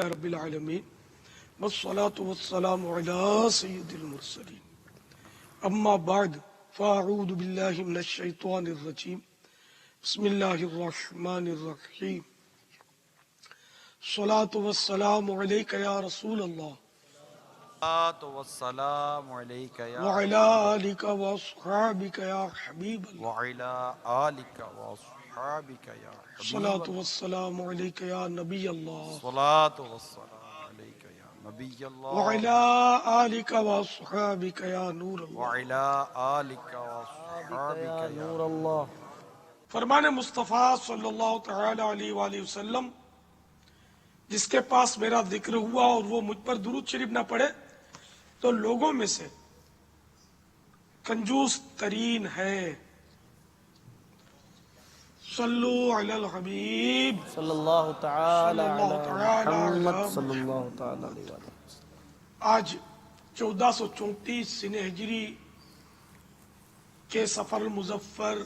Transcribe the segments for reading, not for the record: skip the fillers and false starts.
رب العالمین والصلاة والسلام علی سید المرسلین اما بعد فاعوذ باللہ من الشیطان الرجیم بسم اللہ الرحمن الرحیم الصلاة والسلام علیک یا رسول اللہ والسلام علیک یا وعلی آلک واصحابک یا حبیب اللہ وعلی آلک واصحابک یا حبیب الصلاة والسلام علیک یا نبی اللہ الصلاۃ والسلام علیک یا نبی اللہ وعلی آلک واصحابک یا نور اللہ وعلی آلک واصحابک یا نور اللہ. فرمان مصطفیٰ صلی اللہ تعالی علیہ وآلہ وسلم جس کے پاس میرا ذکر ہوا اور وہ مجھ پر درود شریف نہ پڑھے تو لوگوں میں سے کنجوس ترین ہے. صلو علی الحبیب صلی اللہ تعالی صلی اللہ علی تعالی علی محمد صلی اللہ تعالی علیہ وسلم. آج 1434 سن ہجری کے سفر المظفر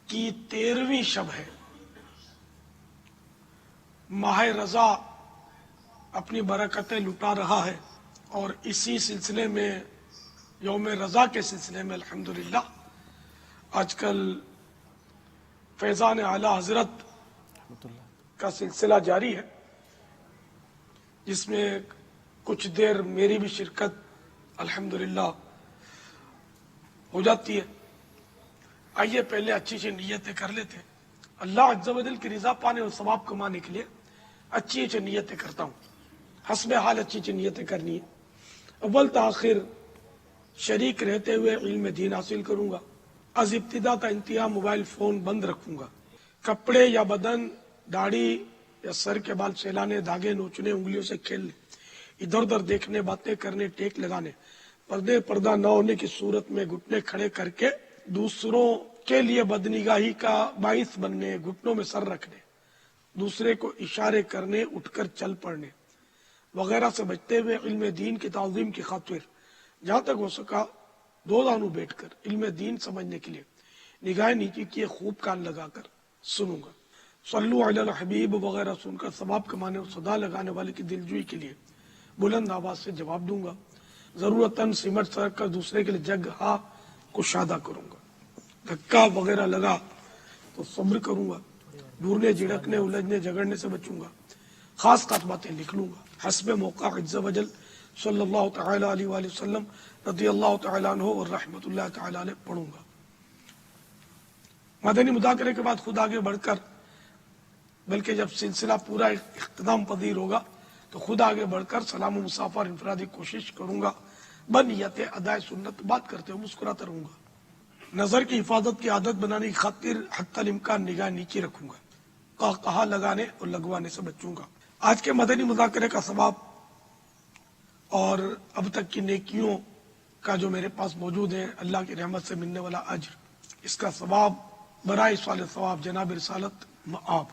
کی 13ویں شب ہے. ماہ رضا اپنی برکتیں لٹا رہا ہے اور اسی سلسلے میں یوم رضا کے سلسلے میں الحمدللہ آج کل فیضان اعلی حضرت کا سلسلہ جاری ہے جس میں کچھ دیر میری بھی شرکت الحمدللہ ہو جاتی ہے. آئیے پہلے اچھی سی نیتیں کر لیتے ہیں. اللہ عز و جل کی رضا پانے اور ثواب کمانے کے لیے اچھی اچھی نیتیں کرتا ہوں. حسب حال اچھی اچھی نیتیں کرنی ہے. اول تاخیر شریک رہتے ہوئے علم دین حاصل کروں گا. از ابتدا تا انتہا موبائل فون بند رکھوں گا. کپڑے یا بدن داڑھی یا سر کے بال سیلانے دھاگے نوچنے انگلیوں سے کھیلنے ادھر ادھر دیکھنے باتیں کرنے ٹیک لگانے پردہ نہ ہونے کی صورت میں گھٹنے کھڑے کر کے دوسروں کے لیے بدنگاہی کا باعث بننے گھٹنوں میں سر رکھنے دوسرے کو اشارے کرنے اٹھ کر چل پڑنے وغیرہ سے بچتے ہوئے علم دین کی تعظیم کی خاطر جہاں تک ہو سکا دو دانوں بیٹھ کر علم دین سمجھنے کے لیے نگاہ نیچی کیے خوب کان لگا کر سنوں گا. صلو علی الحبیب وغیرہ سن کر ثواب کمانے اور صدا لگانے والے کی دلجوئی کے لیے بلند آواز سے جواب دوں گا. ضرورتاً سمٹ سرک کر دوسرے کے لیے جگہ کشادہ کروں گا. دھکا وغیرہ لگا تو صبر کروں گا. ڈورنے جھڑکنے الجھنے جھگڑنے سے بچوں گا. خاص خاص باتیں لکھ لوں گا. حسب موقع عز و جل صلی اللہ تعالی علیہ وآلہ وسلم رضی اللہ تعالی عنہ اور رحمت اللہ تعالی علیہ پڑھوں گا. مدنی مذاکرے کے بعد خود آگے بڑھ کر بلکہ جب سلسلہ پورا اختتام پذیر ہوگا تو خود آگے بڑھ کر سلام و مصافحہ اور انفرادی کوشش کروں گا. بنیت ادائے سنت بات کرتے ہوئے مسکراتا رہوں گا. نظر کی حفاظت کی عادت بنانے کی خاطر حتی الامکان نگاہ نیچے رکھوں گا. کہا لگانے اور لگوانے سے بچوں گا. آج کے مدنی مذاکرے کا ثواب اور اب تک کی نیکیوں کا جو میرے پاس موجود ہے اللہ کی رحمت سے ملنے والا اجر اس کا ثواب برائے سوال ثواب جناب رسالت مآب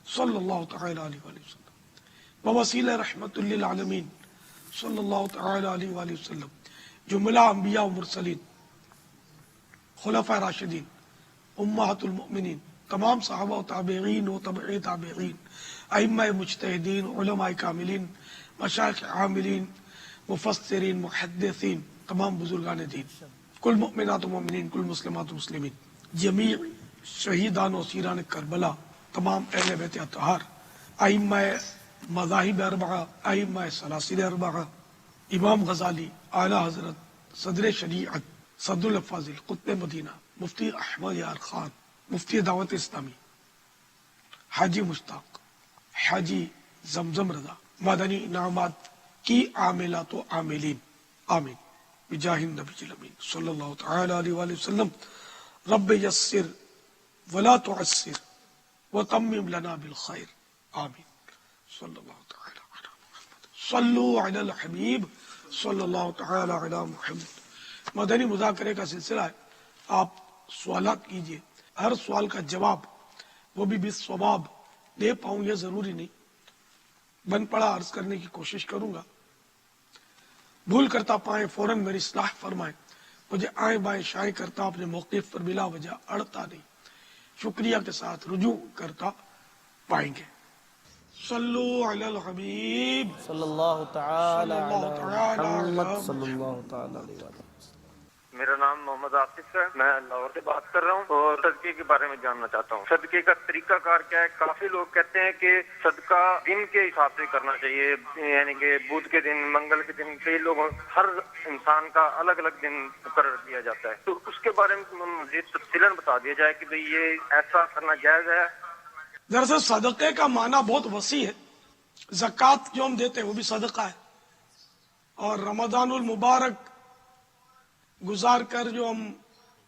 صلی اللہ تعالی علیہ وآلہ وسلم ووسیلہ رحمت للعالمین صلی اللہ تعالی علیہ وآلہ وسلم جملہ انبیاء و مرسلین خلفاء راشدین امہات المؤمنین تمام صحابہ و تابعین و تبع تابعین ائمہ مجتہدین علماء کاملین مشائخ عاملین مفسرین محدثین تمام بزرگان دین کل مؤمنات و مؤمنین کل مسلمات و مسلمین جمیع شہیدان و اسیران کربلا تمام اہل بیت اطہار ائمہ مذاہب اربعہ ائمہ سلاسل اربعہ امام غزالی اعلی حضرت صدر شریعت صدر الفاضل قطب مدینہ مفتی احمد یار خان مفتی دعوت اسلامی حاجی مشتاق حاجی زمزم رضا مدنی انعامات کی عاملات و عاملین آمین بجاہ النبی الامین صلی اللہ تعالی علیہ وآلہ وسلم. رب یسر ولا تعسر وتمم لنا بالخیر آمین صلی اللہ تعالی علی محمد. صلو علی الحبیب صلی اللہ تعالی علی محمد. مدنی مذاکرے کا سلسلہ ہے. آپ سوالات کیجئے. ہر سوال کا جواب وہ بھی بالصواب دے پاؤں یہ ضروری نہیں. بن پڑا عرض کرنے کی کوشش کروں گا. بھول کرتا پائیں فوراً میری اصلاح فرمائیں. مجھے آئیں بائیں شائیں کرتا اپنے موقف پر بلا وجہ اڑتا نہیں. شکریہ کے ساتھ رجوع کرتا پائیں گے. सल्लु अलल हबीब सल्लल्लाहु ताला अला सल्लल्लाहु ताला मुहम्मद अला सल्लल्लाहु ताला अलैहि वसल्लम। मेरा नाम मोहम्मद आसिफ है। मैं लाहौर से बात कर रहा हूँ और सदके के बारे में जानना चाहता हूँ। सदके का तरीका कार क्या है? काफी लोग कहते हैं कि सदका दिन के हिसाब से करना चाहिए, यानी कि बुध के दिन, मंगल के दिन। कई लोग, हर इंसान का अलग अलग दिन मुकर्रर किया जाता है, तो उसके बारे में मुझे तफसीलन बता दिया जाए कि भाई ये ऐसा करना जायज है। दरअसल सदक़े का माना बहुत वसी है। ज़कात जो हम देते हैं वो भी सदका है, और रमज़ानुल मुबारक गुजार कर जो हम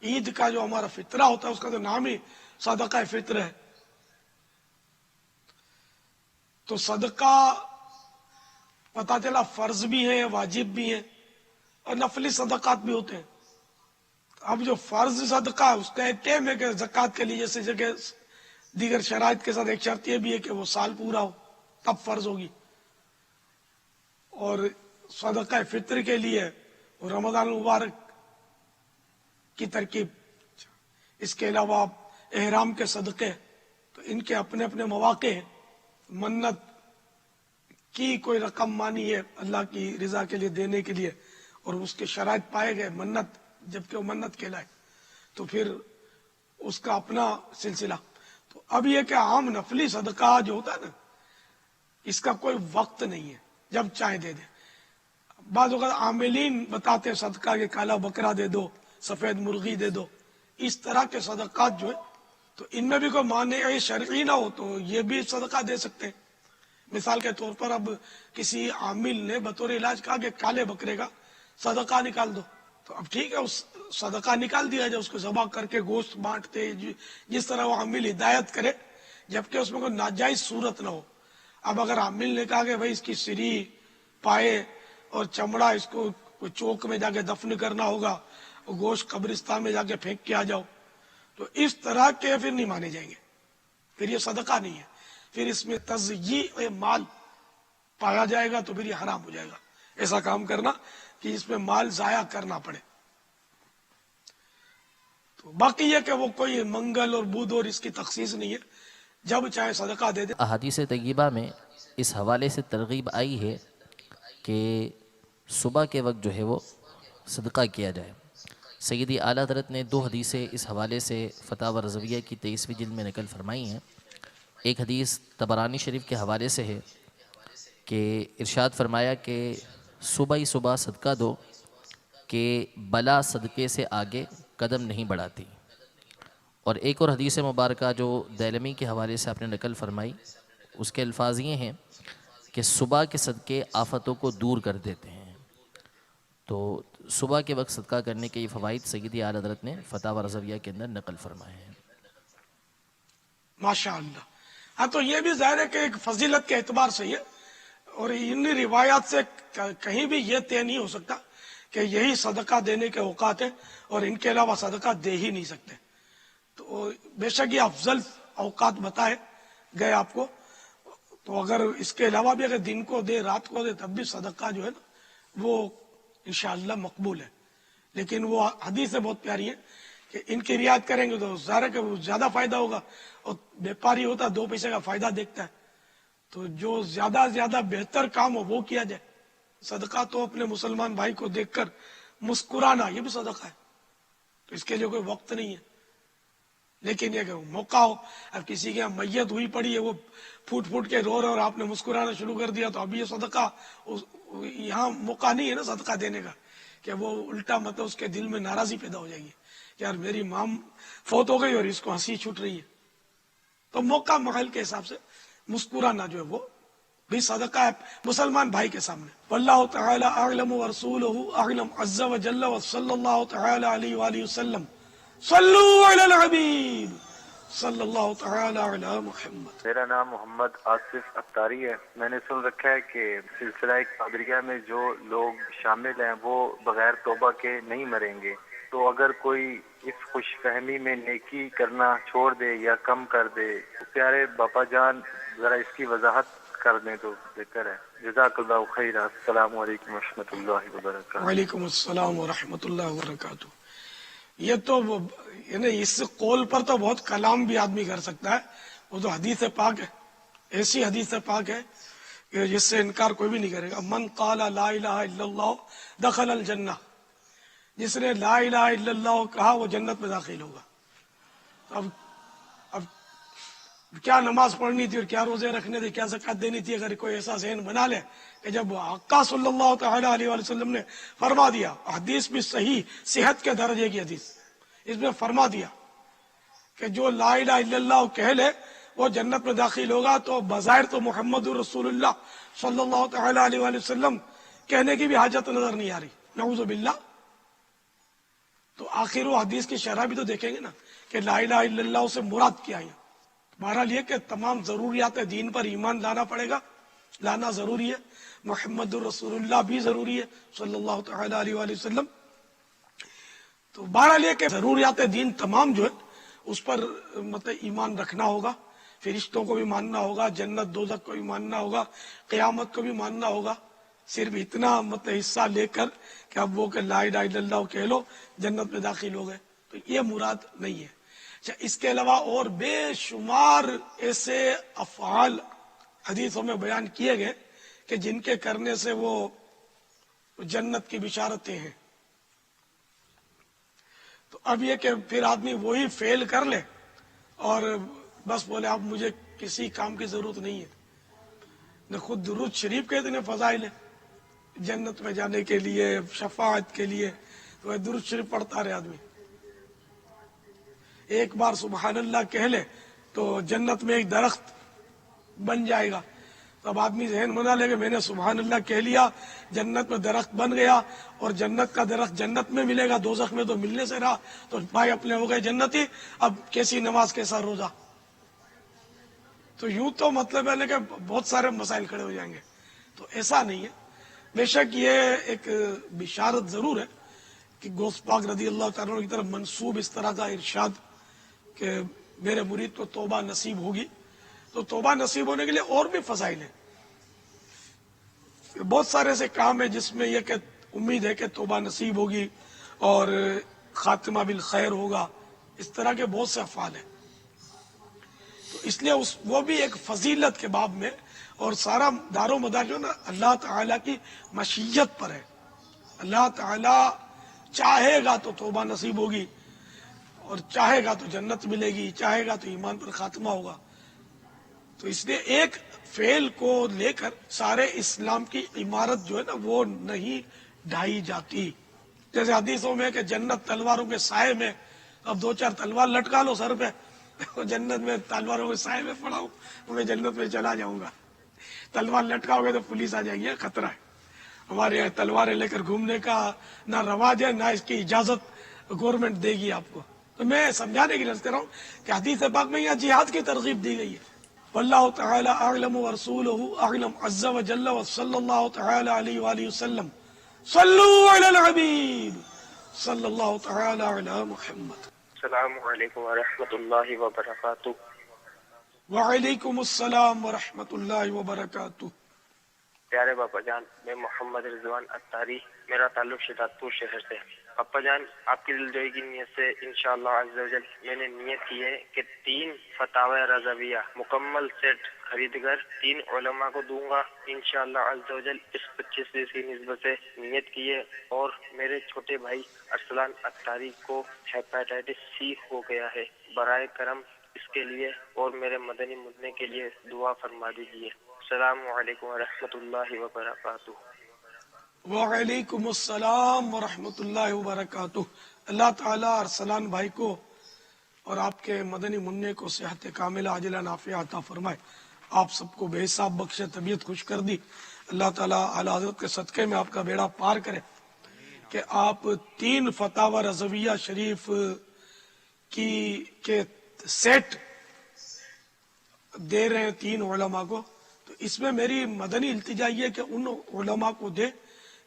ईद का जो हमारा फितरा होता है उसका तो नाम ही सदका फित्र है। तो सदका पता चला फर्ज भी है, वाजिब भी है, और नफली सदकात भी होते हैं। अब जो फर्ज सदका है उसका एक टाइम है कि ज़कात के लिए जैसे जगह दीगर शराइत के साथ एक शर्त यह भी है कि वो साल पूरा हो तब फर्ज होगी, और सदका फित्र के लिए रमज़ान मुबारक की तरकीब। इसके अलावा एहराम के सदक़े, तो इनके अपने अपने मौक़े हैं। मन्नत की कोई रकम मानी है अल्लाह की रज़ा के लिए देने के लिए, और उसके शराइत पाए गए मन्नत, जबकि वो मन्नत कहलाए, तो फिर उसका अपना सिलसिला। तो अब यह कि आम नफली सदका जो होता है ना, इसका कोई वक्त नहीं है, जब चाहे दे दे। बाज़ वक़्त आमिलीन बताते हैं सदका के काला बकरा दे दो, सफेद मुर्गी दे दो, इस तरह के सदकात जो है, तो इनमें भी कोई माने शरई ना हो तो ये भी सदका दे सकते हैं। मिसाल के तौर पर अब किसी आमिल ने बतौर इलाज कहा कि काले बकरे का सदका निकाल दो, तो अब ठीक है, उस सदका निकाल दिया जाए, उसको ज़बह करके गोश्त बांटते, जिस तरह वो आमिल हिदायत करे, जबकि उसमें कोई नाजायज सूरत ना हो। अब अगर आमिल ने कहा कि भाई इसकी सिरी, पाए और चमड़ा इसको कोई चौक में जाके दफन करना होगा, गोश्त कब्रिस्तान में जाके फेंक के आ जाओ, तो इस तरह के फिर नहीं माने जाएंगे, फिर ये सदका नहीं है, फिर इसमें तज़यी माल पाया जाएगा, तो फिर ये हराम हो जाएगा ऐसा काम करना कि इसमें माल जाया करना पड़े। तो बाकी ये कि वो कोई मंगल और बुध और इसकी तखसीस नहीं है, जब चाहे सदका दे दे। अहादीस तय्यबा में इस हवाले से तरगीब आई है कि सुबह के वक्त जो है वो सदका किया जाए। सैयदी आला हज़रत ने 2 हदीसें इस हवाले से फतावा रज़विया की 23वीं जिल्द में नकल फरमाई हैं। एक हदीस तबरानी शरीफ के हवाले से है कि इरशाद फरमाया कि सुबह ही सुबह सदका दो कि बला सदक़े से आगे कदम नहीं बढ़ाती। और एक और हदीस मुबारका जो दैलमी के हवाले से आपने नकल फरमाई, उसके अल्फाज ये हैं कि सुबह के सदक़े आफ़तों को दूर कर देते हैं। तो सुबह के वक्त सदका करने के ये फ़वाइद सैयदी आला हज़रत ने फतावा रज़विया के अंदर नकल फरमाए हैं। माशाअल्लाह। हाँ, तो ये भी जाहिर है कि एक फजीलत के एतबार से ये, और इन रिवायात से कहीं भी ये तय नहीं हो सकता कि यही सदका देने के औकात है और इनके अलावा सदका दे ही नहीं सकते। तो बेशक ये अफजल औकात बताए गए आपको, तो अगर इसके अलावा भी अगर दिन को दे, रात को दे, तब भी सदका जो है ना वो इंशाअल्लाह मकबूल है। लेकिन वो हदीस से बहुत प्यारी है कि इनकी रियायत करेंगे तो ज़ाहिर है कि वो ज्यादा फायदा होगा, और व्यापारी होता 2 पैसे का फायदा देखता है, तो जो ज्यादा से ज्यादा बेहतर काम हो वो किया जाए। सदका तो अपने मुसलमान भाई को देखकर मुस्कुराना, ये भी सदका है, तो इसके लिए कोई वक्त नहीं है। लेकिन ये मौका हो, अब किसी के यहाँ मैयत हुई पड़ी है, वो फूट फूट के रो रहे और आपने मुस्कुराना शुरू कर दिया, तो अभी ये सदका, यहाँ मौका नहीं है ना सदका देने का, कि वो उल्टा मतलब उसके दिल में नाराजगी पैदा हो जाएगी, यार मेरी माँ फौत हो गई और इसको हंसी छूट रही है। तो मौका महल के हिसाब से मुस्कुराना जो है वो भी सदका है मुसलमान भाई के सामने। वल्लाहु तआला अअलम व रसूलुहु अअलम अज़्ज़ा व जल्ला व सल्लल्लाहु तआला अलैहि व आलिहि वसल्लम। सल्लु अलल हबीब सल्लल्लाहु तआला अला मुहम्मद। मेरा नाम मोहम्मद आसिफ अत्तारी है। मैंने सुन रखा है कि सिलसिला कादरिया में जो लोग शामिल हैं वो बगैर तौबा के नहीं मरेंगे, तो अगर कोई इस खुशफहमी में नेकी करना छोड़ दे या कम कर दे, तो प्यारे बापा जान जरा इसकी वजाहत कर दें तो बेहतर है। जज़ाकल्लाहु खैर। अस्सलामु अलैकुम व रहमतुल्लाहि व बरकातहू। वालेकुम अस्सलाम व रहमतुल्लाहि व बरकातहू। ये तो यानी इस कौल पर तो बहुत कलाम भी आदमी कर सकता है, वो तो हदीस पाक है, ایسی حدیث پاک ہے کہ جس سے انکار کوئی بھی نہیں کرے گا. من قال لا الہ الا اللہ دخل الجنہ، جس نے لا الہ الا اللہ کہا وہ جنت میں داخل ہوگا. اب کیا نماز پڑھنی تھی اور کیا روزے رکھنے تھے، کیا زکات دینی تھی، اگر کوئی ایسا ذہن بنا لے کہ جب آقا صلی اللہ تعالی علیہ وآلہ وسلم نے فرما دیا، حدیث بھی صحیح صحت کے درجے کی حدیث، اس میں فرما دیا کہ جو لا الہ الا اللہ کہہ لے وہ جنت میں داخل ہوگا، تو بظاہر تو محمد رسول اللہ صلی اللہ تعالی علیہ وآلہ وسلم کہنے کی بھی حاجت نظر نہیں آ رہی، نعوذ باللہ. تو آخر وہ حدیث کی شرح بھی تو دیکھیں گے نا کہ لا الہ الا اللہ سے مراد کیا ہے. بہرحال یہ کہ تمام ضروریات دین پر ایمان لانا پڑے گا، لانا ضروری ہے. محمد رسول اللہ بھی ضروری ہے صلی اللہ تعالی علیہ وآلہ وسلم. تو بہرحال یہ کہ ضروریات دین تمام جو ہے اس پر مطلب ایمان رکھنا ہوگا، فرشتوں کو بھی ماننا ہوگا، جنت دوزخ کو بھی ماننا ہوگا، قیامت کو بھی ماننا ہوگا. صرف اتنا مطلب حصہ لے کر کہ اب وہ کہ لا الہ الا اللہ کہہ لو جنت میں داخل ہو گئے، تو یہ مراد نہیں ہے. اچھا، اس کے علاوہ اور بے شمار ایسے افعال حدیثوں میں بیان کیے گئے کہ جن کے کرنے سے وہ جنت کی بشارتیں ہیں. تو اب یہ کہ پھر آدمی وہی فیل کر لے اور بس بولے اب مجھے کسی کام کی ضرورت نہیں ہے. نہ خود درود شریف کے اتنے فضائل ہیں جنت میں جانے کے لیے، شفاعت کے لیے، تو درود شریف پڑھتا رہے آدمی. ایک بار سبحان اللہ کہہ لے تو جنت میں ایک درخت بن جائے گا. تو اب آدمی ذہن بنا لے کہ میں نے سبحان اللہ کہہ لیا، جنت میں درخت بن گیا، اور جنت کا درخت جنت میں ملے گا، دوزخ میں تو ملنے سے رہا، تو بھائی اپنے ہو گئے جنتی. اب کیسی نماز، کیسا روزہ؟ تو یوں تو مطلب ہے کہ بہت سارے مسائل کھڑے ہو جائیں گے. تو ایسا نہیں ہے. بے شک یہ ایک بشارت ضرور ہے کہ غوث پاک رضی اللہ تعالیٰ عنہ کی طرف منسوب اس طرح کا ارشاد کہ میرے مرید کو توبہ نصیب ہوگی. تو توبہ نصیب ہونے کے لیے اور بھی فضائل ہیں. بہت سارے ایسے کام ہیں جس میں یہ کہ امید ہے کہ توبہ نصیب ہوگی اور خاتمہ بالخیر ہوگا. اس طرح کے بہت سے افعال ہیں. تو اس لیے وہ بھی ایک فضیلت کے باب میں، اور سارا دار و مدار جو نا اللہ تعالیٰ کی مشیت پر ہے. اللہ تعالیٰ چاہے گا تو توبہ نصیب ہوگی، اور چاہے گا تو جنت ملے گی، چاہے گا تو ایمان پر خاتمہ ہوگا. تو اس لیے ایک فعل کو لے کر سارے اسلام کی عمارت جو ہے نا وہ نہیں ڈھائی جاتی. جیسے حدیثوں میں کہ جنت تلواروں کے سائے میں، اب دو چار تلوار لٹکا لو سر پہ، جنت میں تلواروں کے سائے میں پڑا ہوں، میں جنت میں چلا جاؤں گا. تلوار لٹکاؤ گے تو پولیس آ جائے گی، خطرہ ہے. ہمارے یہاں تلواریں لے کر گھومنے کا نہ رواج ہے، نہ اس کی اجازت گورنمنٹ دے گی آپ کو. تو میں سمجھانے کے لیے کہہ رہا ہوں کہ حدیث پاک میں یہاں جہاد کی ترغیب دی گئی ہے. واللہ تعالی اعلم ورسولہ اعلم عز وجل وصلی اللہ تعالی علیہ وآلہ وسلم. صلو علی الحبیب صلی اللہ تعالی علی محمد. السلام علیکم ورحمۃ اللہ وبرکاتہ. وعلیکم السلام ورحمۃ اللہ وبرکاتہ. پیارے باپا جان، میں محمد رضوان اتاری، میرا تعلق شہزاد پور شہر سے. باپا جان، آپ کی دلجوئی کی نیت سے انشاءاللہ عز و جل میں نے نیت کی ہے کہ 3 فتاوی رضویہ مکمل سیٹ خرید کر 3 علماء کو دوں گا انشاءاللہ عز و جل. اس 25 کی نسبت سے نیت کی ہے. اور میرے چھوٹے بھائی ارسلان اتاری کو ہیپاٹائٹس سی ہو گیا ہے، برائے کرم اس کے لیے اور میرے مدنی مدنے کے لیے دعا فرما دیجیے. السلام علیکم ورحمۃ اللہ وبرکاتہ. وعلیکم السلام ورحمۃ اللہ وبرکاتہ. اللہ تعالیٰ ارسلان بھائی کو اور آپ کے مدنی منع کو صحت کاملہ عاجلہ نافعہ عطا فرمائے. آپ سب کو بے حساب بخشے، طبیعت خوش کر دی. اللہ تعالیٰ اعلیٰ حضرت کے صدقے میں آپ کا بیڑا پار کرے کہ آپ 3 فتاوی رضویہ شریف کے سیٹ دے رہے ہیں 3 علماء کو. تو اس میں میری مدنی التجا یہ کہ ان علماء کو دے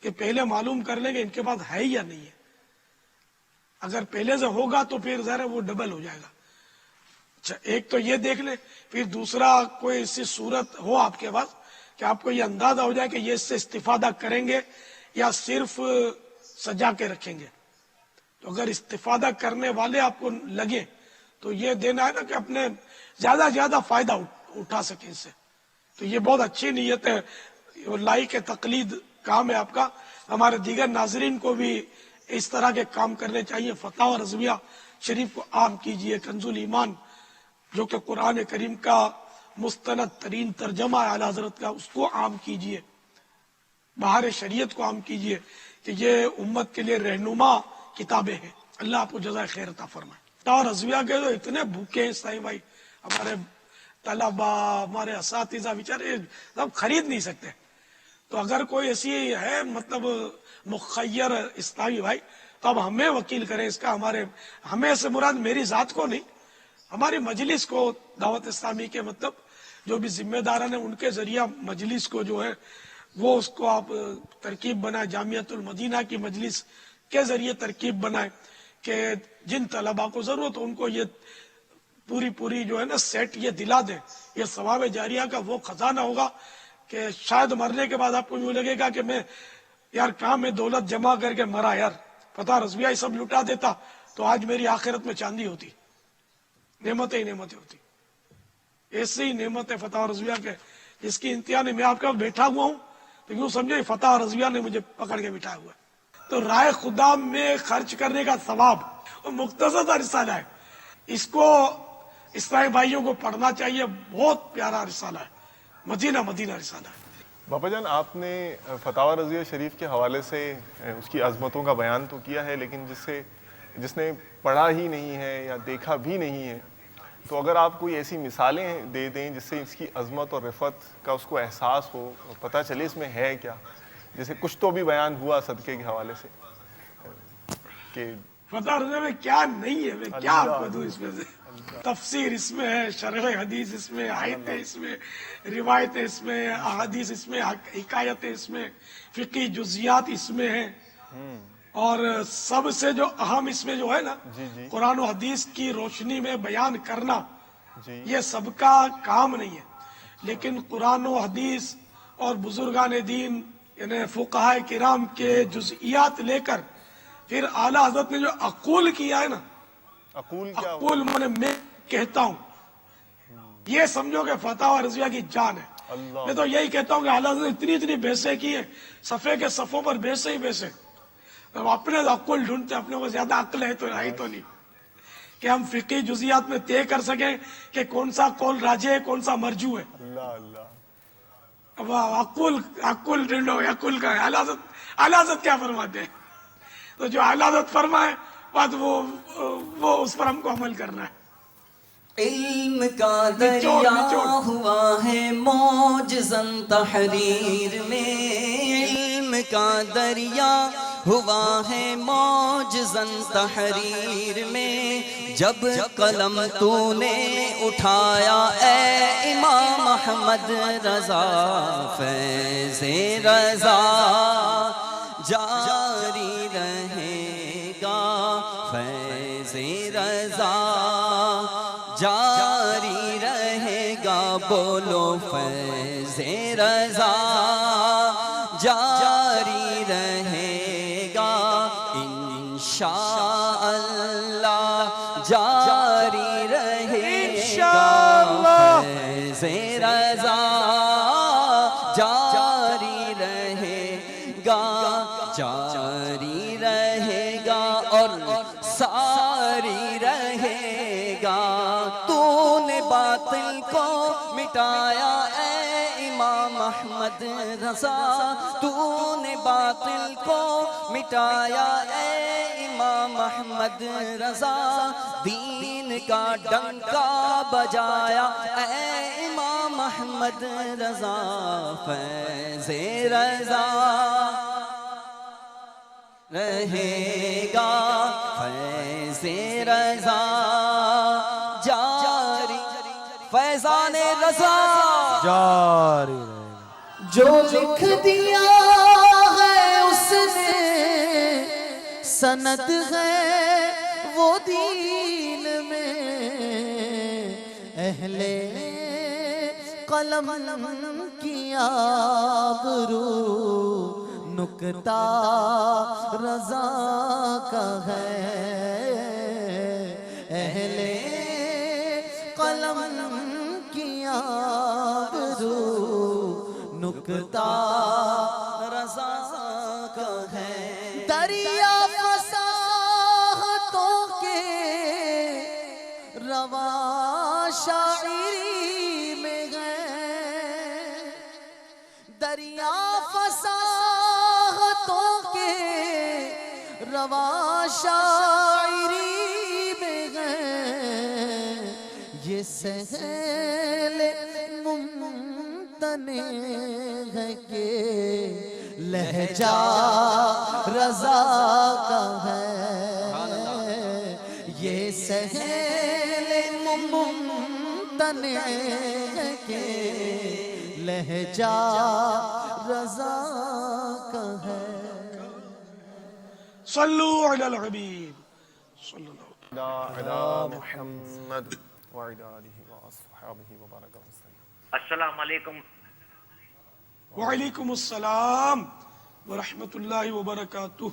کہ پہلے معلوم کر لیں کہ ان کے پاس ہے یا نہیں ہے. اگر پہلے سے ہوگا تو پھر ظاہر وہ ڈبل ہو جائے گا. اچھا، ایک تو یہ دیکھ لیں. پھر دوسرا کوئی ایسی صورت ہو آپ کے پاس کہ آپ کو یہ اندازہ ہو جائے کہ یہ اس سے استفادہ کریں گے یا صرف سجا کے رکھیں گے. تو اگر استفادہ کرنے والے آپ کو لگے تو یہ دینا ہے نا کہ اپنے زیادہ فائدہ اٹھا سکیں اس سے. تو یہ بہت اچھی نیت ہے, لائق تقلید کام ہے آپ کا. ہمارے دیگر ناظرین کو بھی اس طرح کے کام کرنے چاہیے. فتاوی رضویہ شریف کو عام کیجئے, کنز الایمان جو کہ قرآن کریم کا مستند ترین ترجمہ ہے اعلیٰ حضرت کا, اس کو عام کیجئے, بہار شریعت کو عام کیجئے کہ یہ امت کے لیے رہنما کتابیں ہیں. اللہ آپ کو جزائے خیر عطا فرمائے. اور رضویہ کے جو اتنے بھوکے ہیں سائی بھائی, ہمارے طلبہ, ہمارے اساتذہ بیچارے سب خرید نہیں سکتے. تو اگر کوئی ایسی ہے مطلب مخیر اسلامی بھائی, تو اب ہمیں وکیل کریں اس کا. ہمیں سے مراد میری ذات کو نہیں, ہماری مجلس کو, دعوت اسلامی کے مطلب جو بھی ذمہ داران ہیں ان کے ذریعہ مجلس کو جو ہے وہ اس کو آپ ترکیب بنائیں, جامعۃ المدینہ کی مجلس کے ذریعے ترکیب بنائیں کہ جن طلباء کو ضرورت ہو ان کو یہ پوری جو ہے نا سیٹ یہ دلا دیں. یہ ثواب جاریہ کا وہ خزانہ ہوگا کہ شاید مرنے کے بعد آپ کو یوں لگے گا کہ میں یار کہاں میں دولت جمع کر کے مرا, یار فتح رضویہ یہ سب لٹا دیتا تو آج میری آخرت میں چاندی ہوتی, نعمتیں ہی نعمتیں ہوتی. ایسی ہی نعمت ہے فتح رضویہ کے جس کی انتہا نہیں. میں آپ کا بیٹھا ہوا ہوں تو یوں سمجھے فتح رضویہ نے مجھے پکڑ کے بٹھایا ہوا ہے. تو رائے خدا میں خرچ کرنے کا ثواب اور مختصر سا رسالہ ہے, اس کو اسلامی بھائیوں کو پڑھنا چاہیے. بہت پیارا رسالہ ہے, مدینہ رسالہ ہے. باپا جان, آپ نے فتاوی رضویہ شریف کے حوالے سے اس کی عظمتوں کا بیان تو کیا ہے, لیکن جس نے پڑھا ہی نہیں ہے یا دیکھا بھی نہیں ہے, تو اگر آپ کوئی ایسی مثالیں دے دیں جس سے اس کی عظمت اور رفعت کا اس کو احساس ہو, پتہ چلے اس میں ہے کیا. جیسے کچھ تو بھی بیان ہوا صدقے کے حوالے سے کہ فتح رضویہ میں کیا نہیں ہے, میں کیا آپ کو دوں اس میں سے. تفسیر اس میں ہے, شرح حدیث اس میں, آیتیں اس میں, روایتیں اس میں, احادیث اس میں, حکایتیں اس میں, فقہی جزیات اس میں ہیں, اور سب سے جو اہم اس میں جو ہے نا قرآن و حدیث کی روشنی میں بیان کرنا, یہ سب کا کام نہیں ہے. لیکن قرآن و حدیث اور بزرگان دین یعنی فقہاء کرام کے جزئیات لے کر پھر اعلیٰ حضرت نے جو عقول کیا ہے نا, عقول میں کہتا ہوں, یہ سمجھو کہ فتح رضویہ کی جان ہے. میں تو یہی کہتا ہوں کہ اعلیٰ حضرت نے اتنی بحثیں کی ہیں, صفحے کے صفوں پر بحثیں ہی بحثیں. اپنے عقل ڈھونڈتے, اپنے کو زیادہ عقل ہے تو نہیں تو نہیں کہ ہم فقہی جزیات میں طے کر سکیں کہ کون سا قول راجح ہے کون سا مرجوح ہے. اب عقل ڈھونڈو, عقل کا اعلیٰ حضرت کیا فرماتے ہیں, تو جو اعلیٰ حضرت فرمائے بات وہ اس پر ہم کو عمل کرنا ہے. علم کا دریا ہوا ہے موجزن تحریر میں, علم کا دریا ہوا ہے موجزن تحریر میں, جب قلم تو نے اٹھایا اے امام احمد رضا, فیض رضا جاری رہے گا, فیض رضا جاری رہے گا, بولو فیض رضا جاری رہے گا, انشاءاللہ جاری رہے گا, فیض رضا جاری رہے گا, جاری رہے گا اور ساری رہے گا. تو نے باطل کو مٹایا اے امام احمد رضا, تو نے باطل کو مٹایا اے امام احمد رضا, دین کا ڈنکا بجایا اے امام احمد رضا, فیض رضا رہے گا, فیض رضا جاری, فیضان رضا جاری رہے. جو لکھ دیا ہے اس نے سند ہے وہ دین میں, اہل قلم کی آبرو نکتہ رضا کا ہے, اہل قلم کی آبرو نکتا رضا کا ہے دریا فصاحتوں کے روا شاعری میں گئے دریا فصاحتوں کے روا شاعری میں گئے یہ سہیل ممتنع ہے کہ لہجہ رضا کا ہے یہ سہیل ممتنع ہے کہ لہجہ رضا کا ہے صلو علی الحبیب صلی اللہ علی محمد وعلی آلہ وصحبہ وبارک وسلم. السلام علیکم. وعلیکم السلام ورحمۃ اللہ وبرکاتہ.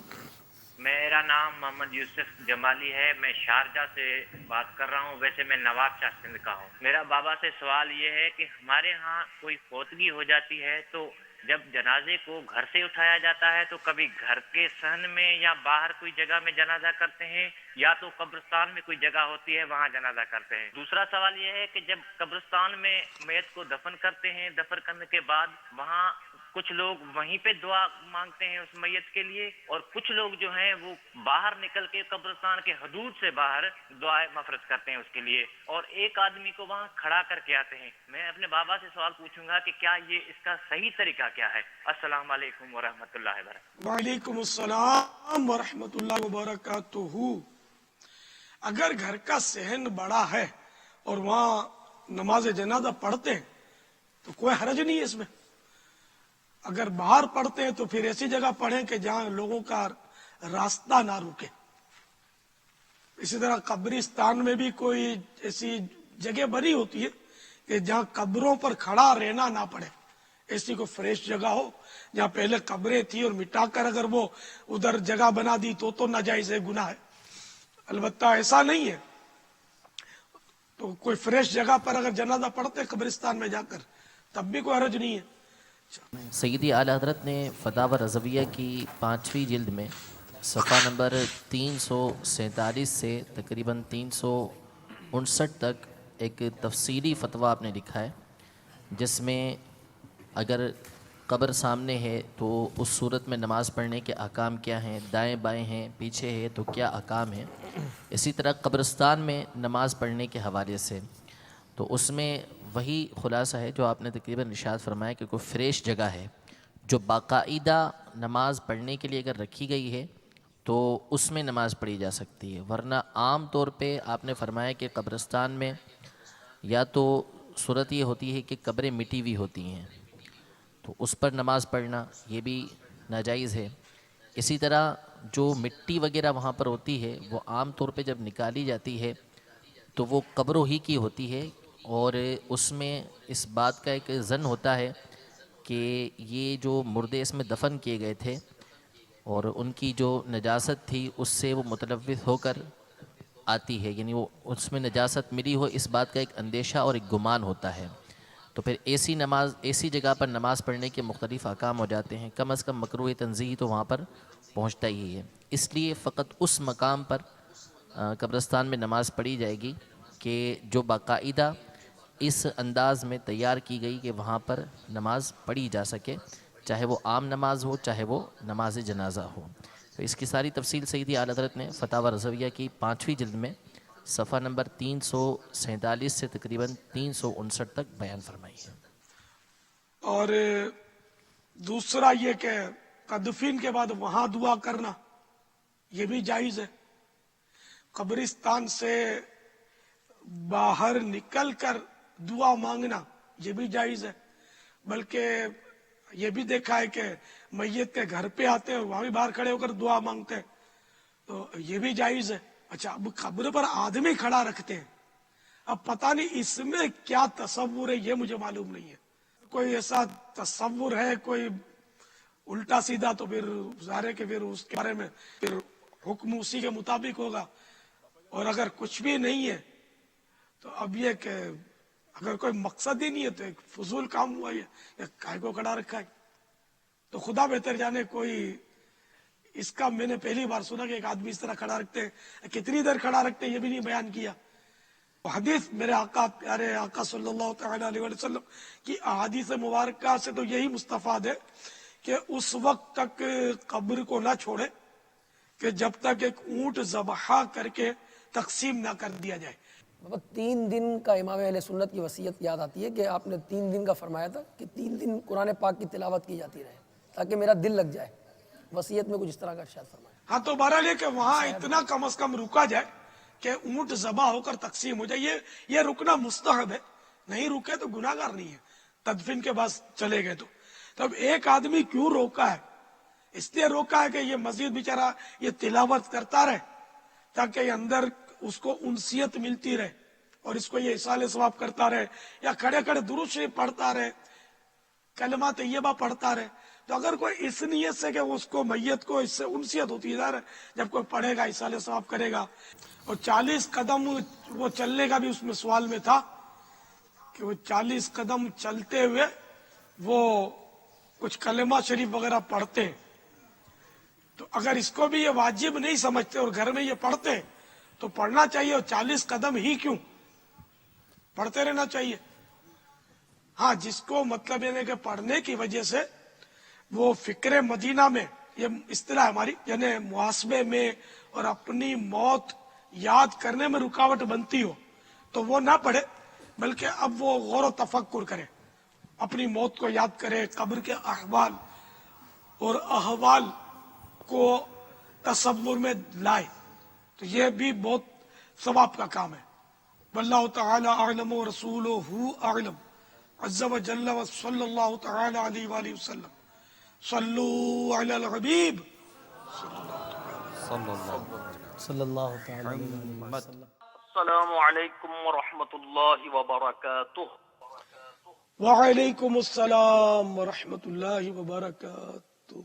میرا نام محمد یوسف جمالی ہے. میں شارجہ سے بات کر رہا ہوں. ویسے میں نواب شاہ سندھ کا ہوں. میرا بابا سے سوال یہ ہے کہ ہمارے ہاں کوئی فوتگی ہو جاتی ہے تو جب جنازے کو گھر سے اٹھایا جاتا ہے تو کبھی گھر کے صحن میں یا باہر کوئی جگہ میں جنازہ کرتے ہیں یا تو قبرستان میں کوئی جگہ ہوتی ہے وہاں جنازہ کرتے ہیں. دوسرا سوال یہ ہے کہ جب قبرستان میں میت کو دفن کرتے ہیں دفن کرنے کے بعد وہاں کچھ لوگ وہیں پہ دعا مانگتے ہیں اس میت کے لیے اور کچھ لوگ جو ہیں وہ باہر نکل کے قبرستان کے حدود سے باہر دعائیں مفرت کرتے ہیں اس کے لیے اور ایک آدمی کو وہاں کھڑا کر کے آتے ہیں. میں اپنے بابا سے سوال پوچھوں گا کہ کیا یہ اس کا صحیح طریقہ کیا ہے؟ السلام علیکم ورحمۃ اللہ وبرکاتہ. وعلیکم السلام ورحمۃ اللہ وبرکاتہ. اگر گھر کا صحن بڑا ہے اور وہاں نماز جنازہ پڑھتے ہیں تو کوئی حرج نہیں ہے اس میں. اگر باہر پڑھتے ہیں تو پھر ایسی جگہ پڑھیں کہ جہاں لوگوں کا راستہ نہ رکے. اسی طرح قبرستان میں بھی کوئی ایسی جگہ بنی ہوتی ہے کہ جہاں قبروں پر کھڑا رہنا نہ پڑے. ایسی کوئی فریش جگہ ہو جہاں پہلے قبریں تھی اور مٹا کر اگر وہ ادھر جگہ بنا دی تو ناجائز ہے، گناہ ہے. البتہ ایسا نہیں ہے تو کوئی فریش جگہ پر اگر جنازہ پڑھتے قبرستان میں جا کر تب بھی کوئی حرج نہیں ہے. سیدی اعلیٰ حضرت نے فتاوی رضویہ کی 5ویں جلد میں صفحہ نمبر 347 سے تقریباً 359 تک ایک تفصیلی فتویٰ آپ نے لکھا ہے جس میں اگر قبر سامنے ہے تو اس صورت میں نماز پڑھنے کے احکام کیا ہیں، دائیں بائیں ہیں، پیچھے ہے تو کیا احکام ہیں. اسی طرح قبرستان میں نماز پڑھنے کے حوالے سے تو اس میں وہی خلاصہ ہے جو آپ نے تقریباً ارشاد فرمایا کہ کوئی فریش جگہ ہے جو باقاعدہ نماز پڑھنے کے لیے اگر رکھی گئی ہے تو اس میں نماز پڑھی جا سکتی ہے. ورنہ عام طور پہ آپ نے فرمایا کہ قبرستان میں یا تو صورت یہ ہوتی ہے کہ قبریں مٹی ہوئی ہوتی ہیں تو اس پر نماز پڑھنا یہ بھی ناجائز ہے. اسی طرح جو مٹی وغیرہ وہاں پر ہوتی ہے وہ عام طور پہ جب نکالی جاتی ہے تو وہ قبروں ہی کی ہوتی ہے اور اس میں اس بات کا ایک ظن ہوتا ہے کہ یہ جو مردے اس میں دفن کیے گئے تھے اور ان کی جو نجاست تھی اس سے وہ متلوث ہو کر آتی ہے، یعنی وہ اس میں نجاست ملی ہو، اس بات کا ایک اندیشہ اور ایک گمان ہوتا ہے. تو پھر ایسی جگہ پر نماز پڑھنے کے مختلف احکام ہو جاتے ہیں. کم از کم مکروہ تنزیہی تو وہاں پر پہنچتا ہی ہے. اس لیے فقط اس مقام پر قبرستان میں نماز پڑھی جائے گی کہ جو باقاعدہ اس انداز میں تیار کی گئی کہ وہاں پر نماز پڑھی جا سکے، چاہے وہ عام نماز ہو چاہے وہ نماز جنازہ ہو. تو اس کی ساری تفصیل سیدی اعلیٰ حضرت نے فتاوی رضویہ کی 5ویں جلد میں صفحہ نمبر 347 سے تقریباً 359 تک بیان فرمائی ہے. اور دوسرا یہ کہ تدفین کے بعد وہاں دعا کرنا یہ بھی جائز ہے. قبرستان سے باہر نکل کر دعا مانگنا یہ بھی جائز ہے. بلکہ یہ بھی دیکھا ہے کہ میت کے گھر پہ آتے ہیں اور وہاں بھی باہر کھڑے ہو کر دعا مانگتے ہیں تو یہ بھی جائز ہے. اچھا، اب قبر پر آدمی کھڑا رکھتے ہیں، اب پتہ نہیں اس میں کیا تصور ہے یہ مجھے معلوم نہیں ہے. کوئی ایسا تصور ہے کوئی الٹا سیدھا تو پھر ظاہر ہے کہ پھر اس کے بارے میں پھر حکم اسی کے مطابق ہوگا. اور اگر کچھ بھی نہیں ہے تو اب یہ کہ अगर कोई मकसद ही नहीं है तो एक फजूल काम हुआ ये काय को खड़ा रखा है। तो खुदा बेहतर जाने कोई इसका मैंने पहली बार सुना कि एक आदमी इस तरह खड़ा रखते हैं, कितनी देर खड़ा रखते हैं ये भी नहीं बयान किया। हदीस मेरे आका प्यारे आका सल्लल्लाहु तआला अलैहि वसल्लम की अहादीस मुबारका से तो यही मुस्तफाद है कि उस वक्त तक कब्र को ना छोड़े कि जब तक एक ऊंट ज़बहा करके तकसीम ना कर दिया जाए। बाबा 3 दिन का इमाम अहले सुन्नत की वसीयत याद आती है कि आपने 3 दिन का फरमाया था कि 3 दिन कुरान पाक की तिलावत की जाती रहे ताकि मेरा दिल लग जाए। वसीयत में कुछ इस तरह का इरशाद फरमाया। हाँ, तो बहरहाल कि वहां इतना कम से कम रुका जाए कि ऊंट ज़बा होकर तकसीम हो जाए। ये रुकना मुस्तहब है, नहीं रुके तो गुनाहगार नहीं है। तदफीन के बाद चले गए तो तब एक आदमी क्यों रोका है? इसलिए रोका है कि ये मस्जिद बेचारा ये तिलावत करता रहे ताकि ये अंदर उसको उनसियत मिलती रहे और इसको ये इसाले सवाब करता रहे या खड़े खड़े दुरूद शरीफ पढ़ता रहे, कलमा तैयबा पढ़ता रहे। तो अगर कोई इस नियत से कि उसको मैयत को इससे उनसियत होती है, जब कोई पढ़ेगा इसाले सवाब करेगा। और 40 कदम वो चलने का भी उसमें सवाल में था कि वो 40 कदम चलते हुए वो कुछ कलमा शरीफ वगैरह पढ़ते हैं। तो अगर इसको भी ये वाजिब नहीं समझते और घर में ये पढ़ते तो पढ़ना चाहिए, और 40 कदम ही क्यों, पढ़ते रहना चाहिए। हाँ, जिसको मतलब यानी कि पढ़ने की वजह से वो फिक्रे मदीना में, ये इस्तिलाह हमारी, यानी मुहासबे में और अपनी मौत याद करने में रुकावट बनती हो तो वो ना पढ़े, बल्कि अब वो गौर व तफक्कुर करे, अपनी मौत को याद करे, कब्र के अहवाल और अहवाल को तसव्वुर में लाए। तो ये भी बहुत सवाब का काम है। वल्लाहु तआला अअलम व रसूलुहु अअलम अज़्ज़ा व जल्ल व सल्लल्लाहु तआला अलैहि व सल्लम। सल्लू अलल हबीब सल्लल्लाहु तआला अलैहि वसल्लम। अस्सलामु अलैकुम व रहमतुल्लाहि व बरकातुहू। वालेकुम अस्सलाम व रहमतुल्लाहि व बरकातुहू।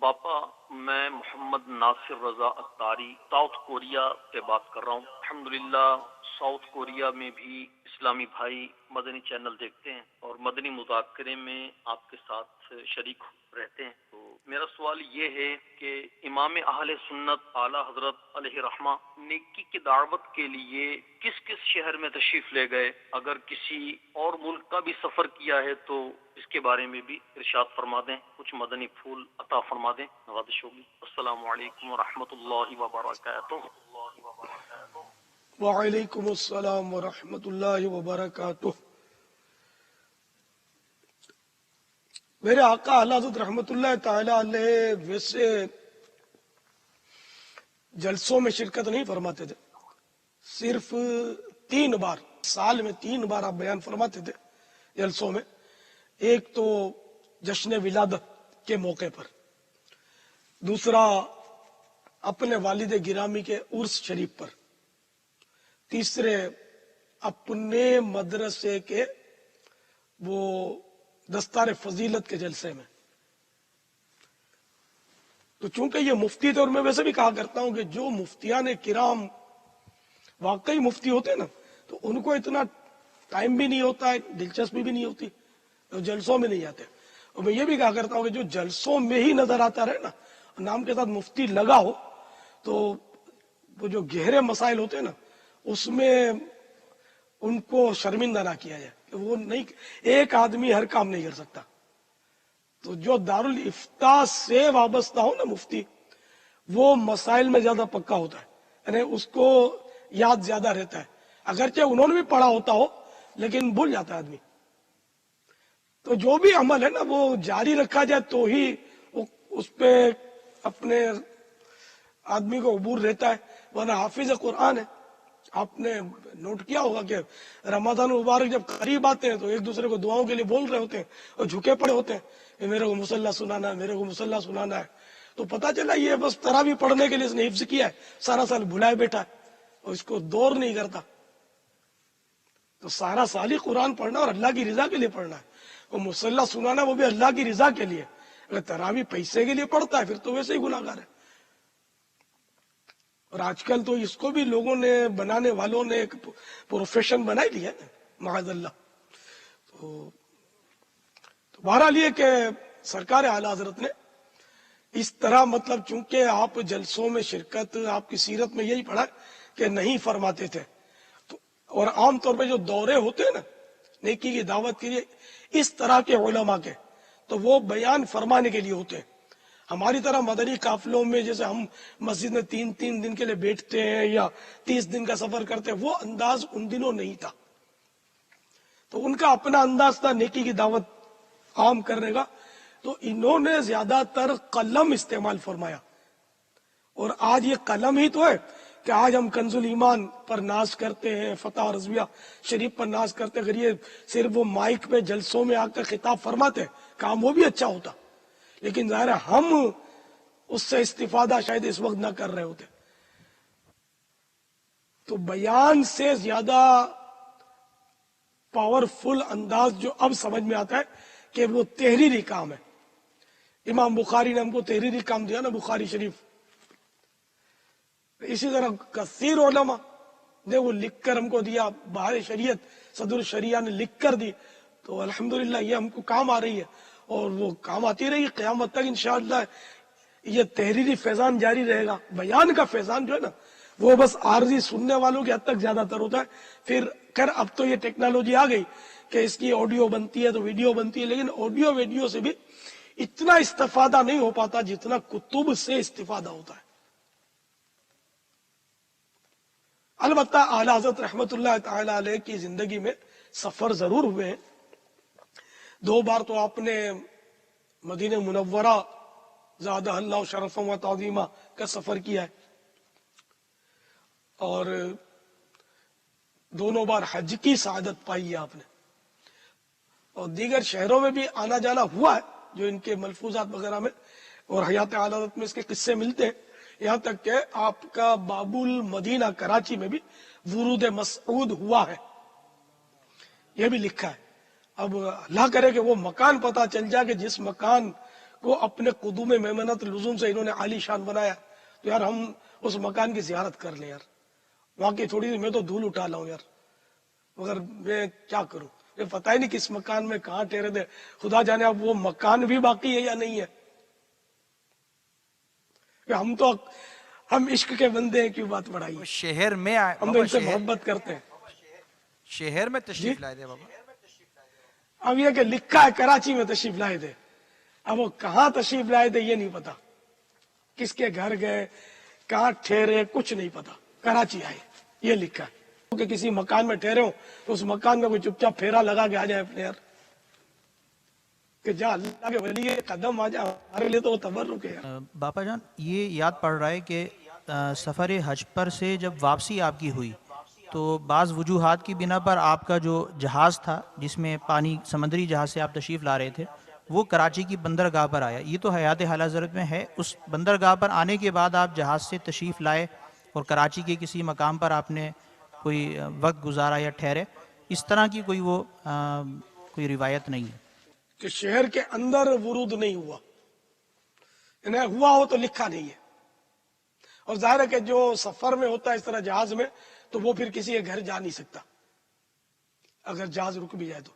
बापा, मैं मोहम्मद नासिर रजा अत्तारी साउथ कोरिया से बात कर रहा हूँ। अल्हम्दुलिल्लाह साउथ कोरिया में भी इस्लामी भाई मदनी चैनल देखते हैं और मदनी मुज़ाकरे में आपके साथ शरीक रहते हैं। तो मेरा सवाल ये है कि इमाम अहले सुन्नत आला हजरत अलैहि रहमा नेकी की दावत के लिए किस किस शहर में तशरीफ ले गए? अगर किसी और मुल्क का भी सफर किया है तो इसके बारे में भी इरशाद फरमा दें, कुछ मदनी फूल अता फरमा दें, नवाज़िश होगी। अस्सलामु अलैकुम व रहमतुल्लाहि व बरकातुहू। वालेकुम अस्सलाम व रहमतुल्लाहि व बरकातुहू। मेरे आका आला हज़रत रहमतुल्लाह ताला अलैह वैसे जलसों में शिरकत नहीं फरमाते थे, सिर्फ 3 बार साल में 3 बार आप बयान फरमाते थे जलसों में। एक तो जश्न विलादत के मौके पर, दूसरा अपने वालिद गिरामी के उर्स शरीफ पर, तीसरे अपने मदरसे के वो दस्तार फजीलत के जलसे में। तो चूंकि ये मुफ्ती थे, और मैं वैसे भी कहा करता हूं कि जो मुफ्तियान किराम वाकई मुफ्ती होते ना तो उनको इतना टाइम भी नहीं होता है, दिलचस्पी भी नहीं होती, तो जलसों में नहीं आते। और मैं ये भी कहा करता हूं कि जो जलसों में ही नजर आता रहे ना, नाम के साथ मुफ्ती लगा हो, तो वो जो गहरे मसाइल होते हैं ना उसमें उनको शर्मिंदा ना किया जाए कि वो नहीं, एक आदमी हर काम नहीं कर सकता। तो जो दारुल इफ्ता से वाबस्ता हो ना मुफ्ती, वो मसाइल में ज्यादा पक्का होता है, यानी उसको याद ज्यादा रहता है, अगरचे उन्होंने भी पढ़ा होता हो लेकिन भूल जाता है आदमी। तो जो भी अमल है ना वो जारी रखा जाए तो ही उस पे अपने आदमी को अबूर रहता है, वरना हाफिज कुरान है। आपने नोट किया होगा कि रमजान मुबारक जब करीब आते हैं तो एक दूसरे को दुआओं के लिए बोल रहे होते हैं और झुके पड़े होते हैं कि मेरे को मुसल्ला सुनाना है, मेरे को मुसल्ला सुनाना है। तो पता चला ये बस तरावी पढ़ने के लिए इसने हिफ्ज किया है, सारा साल भुलाए बैठा है और इसको दौर नहीं करता। तो सारा साल ही कुरान पढ़ना और अल्लाह की रिजा के लिए पढ़ना है, और मुसल्ला सुनाना वो भी अल्लाह की रिजा के लिए। अगर तरावी पैसे के लिए पढ़ता है फिर तो वैसे ही गुनाहगार है। और आजकल तो इसको भी लोगों ने, बनाने वालों ने एक प्रोफेशन बना ही लिया है, माअज़ल्लाह। तो बहरहाल ये कि सरकार आला हजरत ने इस तरह, मतलब चूंकि आप जलसों में शिरकत, आपकी सीरत में यही पढ़ा कि नहीं फरमाते थे, तो और आम तौर पे जो दौरे होते हैं ना नेकी की दावत के लिए इस तरह के उलमा के, तो वो बयान फरमाने के लिए होते हैं। हमारी तरह मदनी काफिलों में जैसे हम मस्जिद में 3-3 दिन के लिए बैठते हैं या 30 दिन का सफर करते हैं, वो अंदाज उन दिनों नहीं था। तो उनका अपना अंदाज था नेकी की दावत आम करने का। तो इन्होंने ज्यादातर कलम इस्तेमाल फरमाया, और आज ये कलम ही तो है कि आज हम कंजुल ईमान पर नाज करते हैं, फतह रज़विया शरीफ पर नाज करते हैं। अगर ये सिर्फ वो माइक पे जलसों में आकर खिताब फरमाते, काम वो भी अच्छा होता, लेकिन जाहिर है हम उससे इस्तिफादा शायद इस वक्त ना कर रहे होते। तो बयान से ज्यादा पावरफुल अंदाज जो अब समझ में आता है कि वो तहरीरी काम है। इमाम बुखारी ने हमको तहरीरी काम दिया ना, बुखारी शरीफ। इसी तरह कसीर उलमा ने वो लिख कर हमको दिया, बाहर शरीयत सदर शरिया ने लिख कर दी। तो अल्हम्दुलिल्लाह ये हमको काम आ रही है, और वो काम आती रहेगी क़यामत तक इंशाअल्लाह। ये तहरीरी फैजान जारी रहेगा। बयान का फैजान जो है ना, वो बस आरजी सुनने वालों के हद तक ज्यादातर होता है। फिर खैर अब तो ये टेक्नोलॉजी आ गई कि इसकी ऑडियो बनती है तो वीडियो बनती है, लेकिन ऑडियो वीडियो से भी इतना इस्तिफादा नहीं हो पाता जितना कुतुब से इस्तिफादा होता है। अलबत्ता आला हज़रत रहमतुल्लाह ताला अलैह की जिंदगी में सफर जरूर हुए हैं। 2 बार तो आपने मदीने मुनव्वरा ज़ादा अल्लाह शरफ़म व ताज़ीमा का सफर किया है, और दोनों बार हज की सआदत पाई है आपने, और दीगर शहरों में भी आना जाना हुआ है जो इनके मलफूजात वगैरह में और हयात आला हज़रत में इसके किस्से मिलते हैं। यहाँ तक कि आपका बाबुल मदीना कराची में भी वुरूद मसऊद हुआ है, यह भी लिखा है। अब अल्लाह करे कि वो मकान पता चल जाए कि जिस मकान को अपने कुदूम मेमनत लुज़ूम से इन्होंने आली शान बनाया, तो यार हम उस मकान की ज़ियारत कर लें यार। वहां की थोड़ी सी मैं तो धूल उठा लाऊं यार, मगर मैं क्या करूं, मुझे पता ही नहीं किस मकान में कहाँ ठहरे थे। खुदा जाने अब वो मकान भी बाकी है या नहीं है। हम इश्क के बंदे हैं, क्यों बात बढ़ाई। शहर में आए, हम तो इनसे मोहब्बत करते हैं। शहर में तशरीफ लाए थे बाबा। अब ये कि लिखा है कराची में तशरीफ लाए थे, अब वो कहाँ तशरीफ लाए थे ये नहीं पता, किसके घर गए, कहाँ ठहरे, कुछ नहीं पता। कराची आए ये लिखा है कि किसी मकान में ठहरे हो तो उस मकान में कोई चुपचाप फेरा लगा के आ जाए अपने यार, कि जा अल्लाह के वली के कदम आ जाए, हमारे लिए तो वो तबर्रुक है यार। बापा जान ये याद पड़ रहा है कि सफ़र हज पर से जब वापसी आपकी हुई तो बाज़ वजूहात की बिना पर आपका जो जहाज़ था जिसमें पानी समुद्री जहाज़ से आप तशरीफ़ ला रहे थे वो कराची की बंदरगाह पर आया। ये तो हयात आला हज़रत में है। उस बंदरगाह पर आने के बाद आप जहाज़ से तशरीफ़ लाए और कराची के किसी मकाम पर आपने कोई वक्त गुजारा या ठहरे, इस तरह की कोई रिवायत नहीं है कि शहर के अंदर वुरूद नहीं हुआ, इन्हें हुआ हो तो लिखा नहीं है। और जाहिर है कि जो सफर में होता है इस तरह जहाज में, तो वो फिर किसी के घर जा नहीं सकता अगर जहाज रुक भी जाए तो।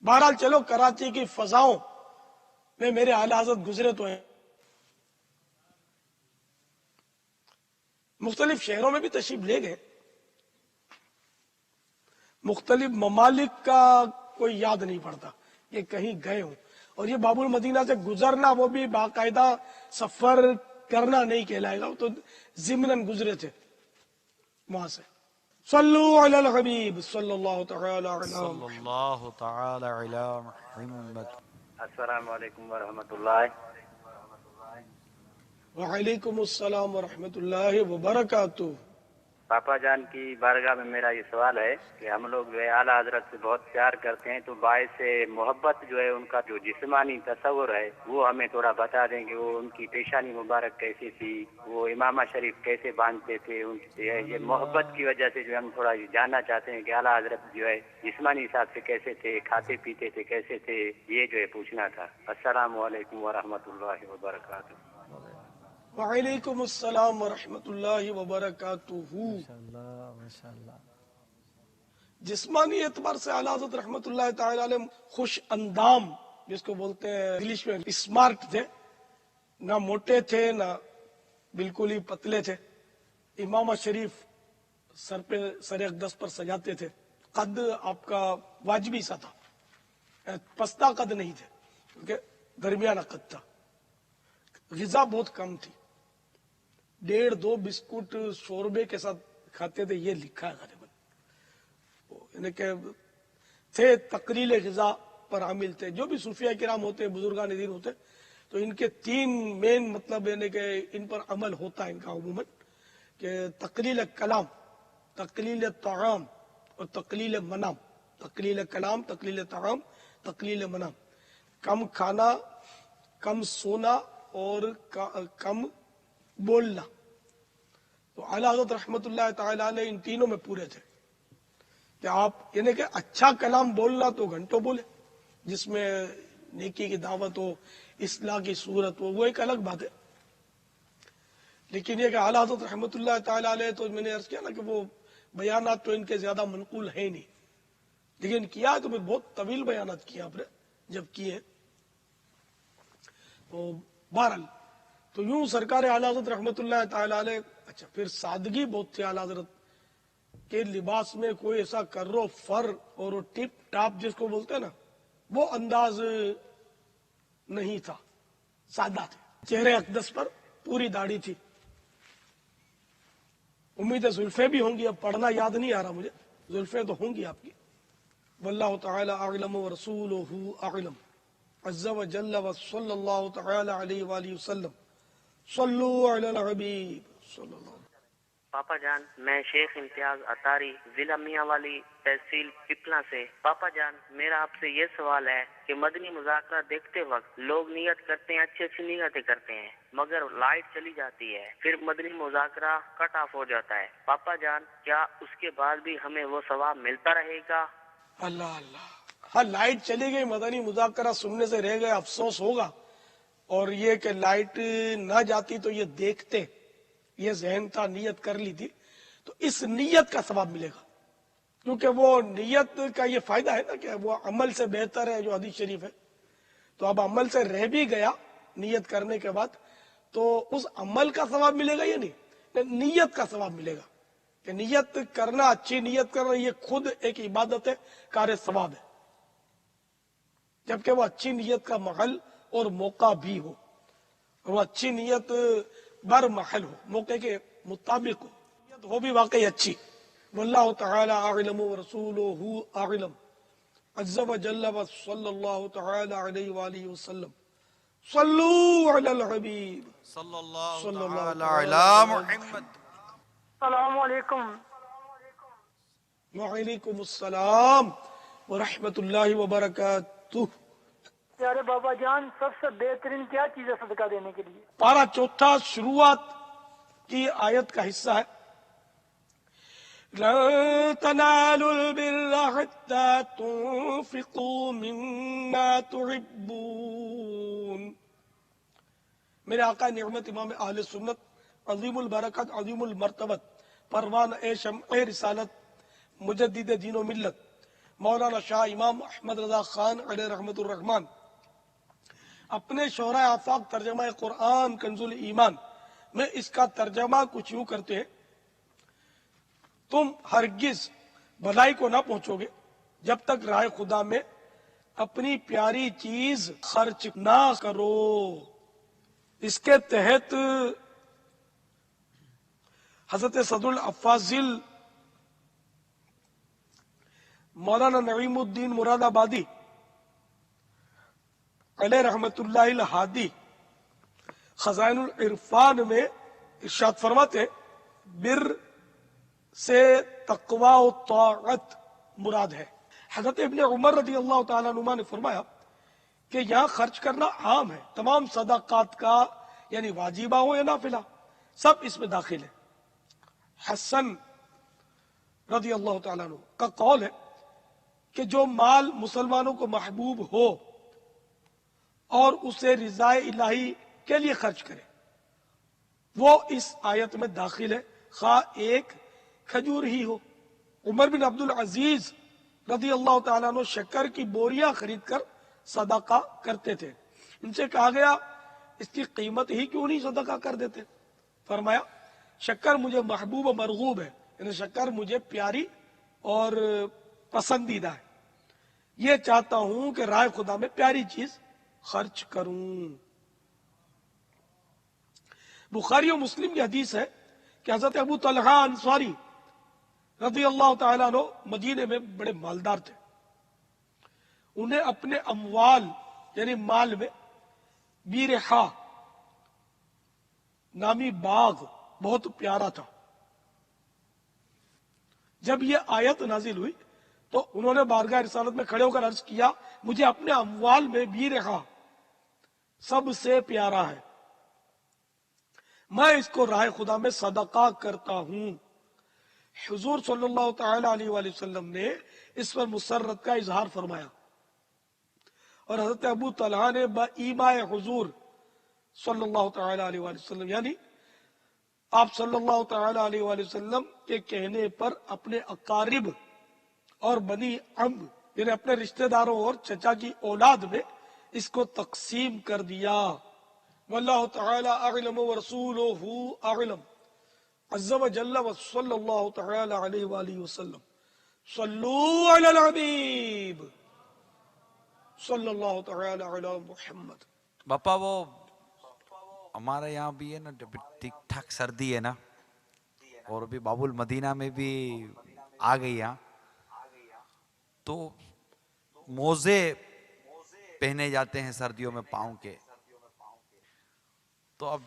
बहरहाल चलो, कराची की फजाओं में मेरे आला हज़रत गुजरे तो हैं, मुख्तलिफ शहरों में भी तशरीफ ले गए, मुख्तलिफ ममालिक का कोई याद नहीं पड़ता ये कहीं गए हो। और ये बाबुल मदीना से गुजरना वो भी बाकायदा सफर करना नहीं कहलाएगा, वो तो जिम्नन गुजरे थे वहां से। सल्लु अलल हबीब सल्लल्लाहु तआला अला मुहम्मद। अस्सलाम वालेकुम व रहमतुल्लाह। वालेकुम अस्सलाम व रहमतुल्लाहि व बरकातुहू। पापा जान की बारगाह में मेरा ये सवाल है कि हम लोग जो है आला हजरत से बहुत प्यार करते हैं, तो बायस से मोहब्बत जो है उनका जो जिस्मानी तस्वुर है वो हमें थोड़ा बता दें कि वो उनकी पेशानी मुबारक कैसी थी, वो इमामा शरीफ कैसे बांधते थे, ये मोहब्बत की वजह से जो हम थोड़ा ये जानना चाहते हैं कि आला हजरत जो है जिस्मानी हिसाब से कैसे थे, खाते पीते थे कैसे थे, ये जो है पूछना था। अस्सलाम वालेकुम व रहमतुल्लाहि व बरकातुहू। वालेकुम अस्सलाम वरहमतुल्लाहि वबरकातुहू। जिस्मानी एतबार से आला हज़रत रहमतुल्लाहि ताला अलैह खुश अंदाम, जिसको बोलते हैं इंग्लिश में स्मार्ट थे, ना मोटे थे ना बिल्कुल ही पतले थे। इमाम शरीफ सर पे सर अक़दस पर सजाते थे। कद आपका वाजबी सा था, पस्ता कद नहीं थे, क्योंकि दरमियाना कद था। ग़िज़ा बहुत कम थी, 1.5-2 बिस्कुट शोरबे के साथ खाते थे, ये लिखा है ग़ालिबन। यानी कि थे तकरील ग़िज़ा पर आमिल थे। जो भी सूफिया किराम होते, बुजुर्गान दीन होते, तो इनके 3 मेन मतलब यानी कि इन पर अमल होता है इनका अमूमन, कि तकलील कलाम, तकलील ताम और तकलील मनाम। तकलील कलाम, तकलील ताम, तकलील मनाम। कम खाना, कम सोना और कम बोलना। तो आला हज़रत रहमतुल्लाह ताला अलैह इन तीनों में पूरे थे कि आप यानी कि अच्छा कलाम बोलना तो घंटों बोले, जिसमें नेकी की दावत हो, इस्लाह की सूरत हो, वो एक अलग बात है। लेकिन ये कि आला हज़रत रहमतुल्लाह ताला अलैह, तो मैंने अर्ज किया ना कि वो बयानात तो इनके ज्यादा मनकूल है नहीं, लेकिन किया तो मैं बहुत तवील बयानात किया आपने जब किए। तो बहरहाल तो यूं सरकार आला हज़रत रहमतुल्लाह ताला अलैह। अच्छा, फिर सादगी बहुत थी आला हज़रत के लिबास में, कोई ऐसा कर्रो फर और वो टिप टाप जिसको बोलते हैं ना, वो अंदाज नहीं था, सादा थे। चेहरे अक़दस पर पूरी दाढ़ी थी। उम्मीद है जुल्फे भी होंगी, अब पढ़ना याद नहीं आ रहा मुझे, जुल्फे तो होंगी आपकी। वल्लाहु तआला अअलम व रसूलुहु अअलम अज़्ज़ा व जल्ल व सल्लल्लाहु तआला अलैहि व आलिहि वसल्लम। सल्लु अलल हबीब सल्लल्लाहु। पापा जान, मैं शेख इम्तियाज अतारी, जिला मियांवाली, तहसील पिपला से। पापा जान, मेरा आपसे ये सवाल है कि मदनी मुज़ाकरा देखते वक्त लोग नियत करते हैं, अच्छी अच्छी नियतें करते हैं, मगर लाइट चली जाती है, फिर मदनी मुज़ाकरा कट ऑफ हो जाता है। पापा जान, क्या उसके बाद भी हमें वो सवाब मिलता रहेगा? अल्लाह अल्लाह। हाँ, लाइट चली गई, मदनी मुज़ाकरा सुनने से रह गए, अफसोस होगा। और ये कि लाइट ना जाती तो ये देखते, ये जहन था, नियत कर ली थी, तो इस नियत का सवाब मिलेगा। क्योंकि वो नियत का ये फायदा है ना कि वो अमल से बेहतर है, जो हदीस शरीफ है। तो अब अमल से रह भी गया नियत करने के बाद, तो उस अमल का सवाब मिलेगा या नहीं, नियत का सवाब मिलेगा। कि नियत करना, अच्छी नियत करना, ये खुद एक इबादत है, कार्य सवाब है, जबकि वो अच्छी नियत का महल और मौका भी हो, और वो अच्छी नियत बर महल हो, मौके के मुताबिक हो, नियत हो भी वाकई अच्छी। वल्लाहु तआला अअलम व रसूलुहु अअलम अज़्ज़ा व जल्ल व सल्लल्लाहु तआला अलैहि व आलिहि वसल्लम। सल्लु अलल हबीब सल्लल्लाहु तआला अला मुहम्मद। अस्सलामु अलैकुम। वालेकुम अस्सलाम व रहमतुल्लाहि व बरकातुहू। प्यारे बाबा जान, सबसे बेहतरीन क्या चीज है सदका देने के लिए? पारा चौथा शुरुआत की आयत का हिस्सा है। लन तनालुल बिर्रा हत्ता तुनफिकू मिम्मा तुहिब्बून। मेरे आका निअमत इमाम अहले सुन्नत, अज़ीमुल बरकत, अज़ीमुल मर्तबत, परवान ए शम्अ रिसालत, मुजद्दिद दीन व मिल्लत, मौलाना शाह इमाम अहमद रजा खान अलैहि रहमतुर रहमान अपने शोरा आफाक तर्जमा कुरान कंजुल ईमान में इसका तर्जमा कुछ यूं करते हैं, तुम हरगिज भलाई को ना पहुंचोगे जब तक राह खुदा में अपनी प्यारी चीज खर्च ना करो। इसके तहत हजरत सदरुल अफाजिल मौलाना नईमुद्दीन मुरादाबादी अलैहि रहमतुल्लाहिल हादी खजाइनुल इरफान में इरशाद फरमाते, बिर से तकवा और ताअत मुराद है। हजरत इब्ने उमर रज़ी अल्लाह तआला अन्हुमा ने फरमाया कि यहाँ खर्च करना आम है, तमाम सदाकात का, यानी वाजिबा हो या नाफिला, सब इसमें दाखिल है। हसन रज़ी अल्लाह तआला अन्हु का कौल है कि जो माल मुसलमानों को महबूब हो और उसे रिज़ाए इलाही के लिए खर्च करे वो इस आयत में दाखिल है, खा एक खजूर ही हो। उमर बिन अब्दुल अजीज रज़ी अल्लाह ताला अन्हु शक्कर की बोरियां खरीद कर सदका करते थे। इनसे कहा गया इसकी कीमत ही क्यों नहीं सदका कर देते? फरमाया शक्कर मुझे महबूब और मरगूब है, यानी शक्कर मुझे प्यारी और पसंदीदा है, ये चाहता हूं कि राह खुदा में प्यारी चीज खर्च करूं। बुखारी और मुस्लिम की हदीस है कि हजरत अबू तलहा अंसारी रज़ी अल्लाह ताला अन्हु मदीने में बड़े मालदार थे। उन्हें अपने अमवाल यानी माल में बीरहा नामी बाग बहुत प्यारा था। जब ये आयत नाजिल हुई तो उन्होंने बारगाह रिसालत में खड़े होकर अर्ज किया, मुझे अपने अमवाल में बीरहा सबसे प्यारा है, मैं इसको राह खुदा में सदका करता हूं। हुजूर सल्लल्लाहु तआला अलैहि वसल्लम ने इस पर मुसर्रत का इजहार फरमाया और हजरत अबू तलहा ने बईमाए हुजूर सल्लल्लाहु तआला अलैहि वसल्लम यानी आप सल्लल्लाहु तआला अलैहि वसल्लम के कहने पर अपने अकारिब और बनी अम यानी अपने रिश्तेदारों और चचा की औलाद में इसको तकसीम कर दिया। वल्लाहु तआला अअलम व रसूलुहु अअलम अज़्ज़ व जल्ल व सल्लल्लाहु तआला अलैहि वसल्लम सल्लू अलल हबीब सल्लल्लाहु तआला अला मुहम्मद। बापा वो हमारे यहाँ भी है ना, जब ठीक ठाक सर्दी है ना, और अभी बाबुल मदीना में भी आ गई यहाँ, तो मोजे पहने जाते हैं सर्दियों में पाँव के। तो अब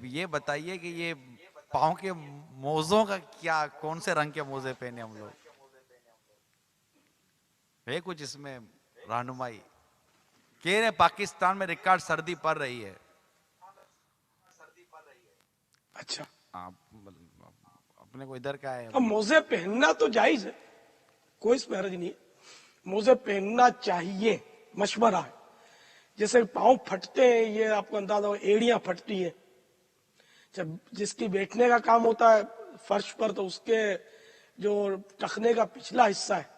ये बताइए कि ये पाँव के मोजों का क्या, कौन से रंग के मोजे पहने हम लोग, है कुछ इसमें रहनुमाई? कह रहे पाकिस्तान में रिकॉर्ड सर्दी पड़ रही है। अच्छा, अपने को इधर का है। अब मोजे पहनना तो जायज है, कोई इसमें हर्ज नहीं है, मोजे पहनना चाहिए, मशवरा है। जैसे पाँव फटते हैं, ये आपको अंदाजा हो, एड़ियां फटती हैं, जब जिसकी बैठने का काम होता है फर्श पर तो उसके जो टखने का पिछला हिस्सा है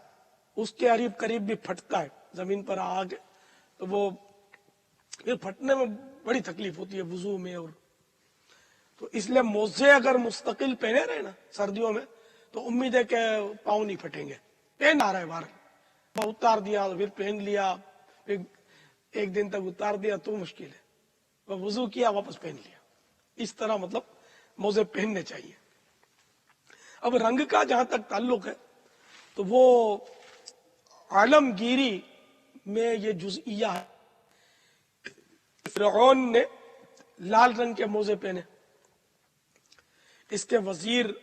उसके करीब करीब भी फटता है, जमीन पर आग तो वो फिर फटने में बड़ी तकलीफ होती है वुजू में। और तो इसलिए मोजे अगर मुस्तकिल पहने रहे ना सर्दियों में तो उम्मीद है कि पाँव नहीं फटेंगे। पहन आ रहा है बाहर, उतार दिया फिर पहन लिया, फिर एक दिन तक उतार दिया तो मुश्किल है, वह वुजू किया वापस पहन लिया, इस तरह मतलब मोजे पहनने चाहिए। अब रंग का जहां तक ताल्लुक है तो वो आलमगीरी में ये जुज़इया है। फिरौन ने लाल रंग के मोजे पहने, इसके वजीर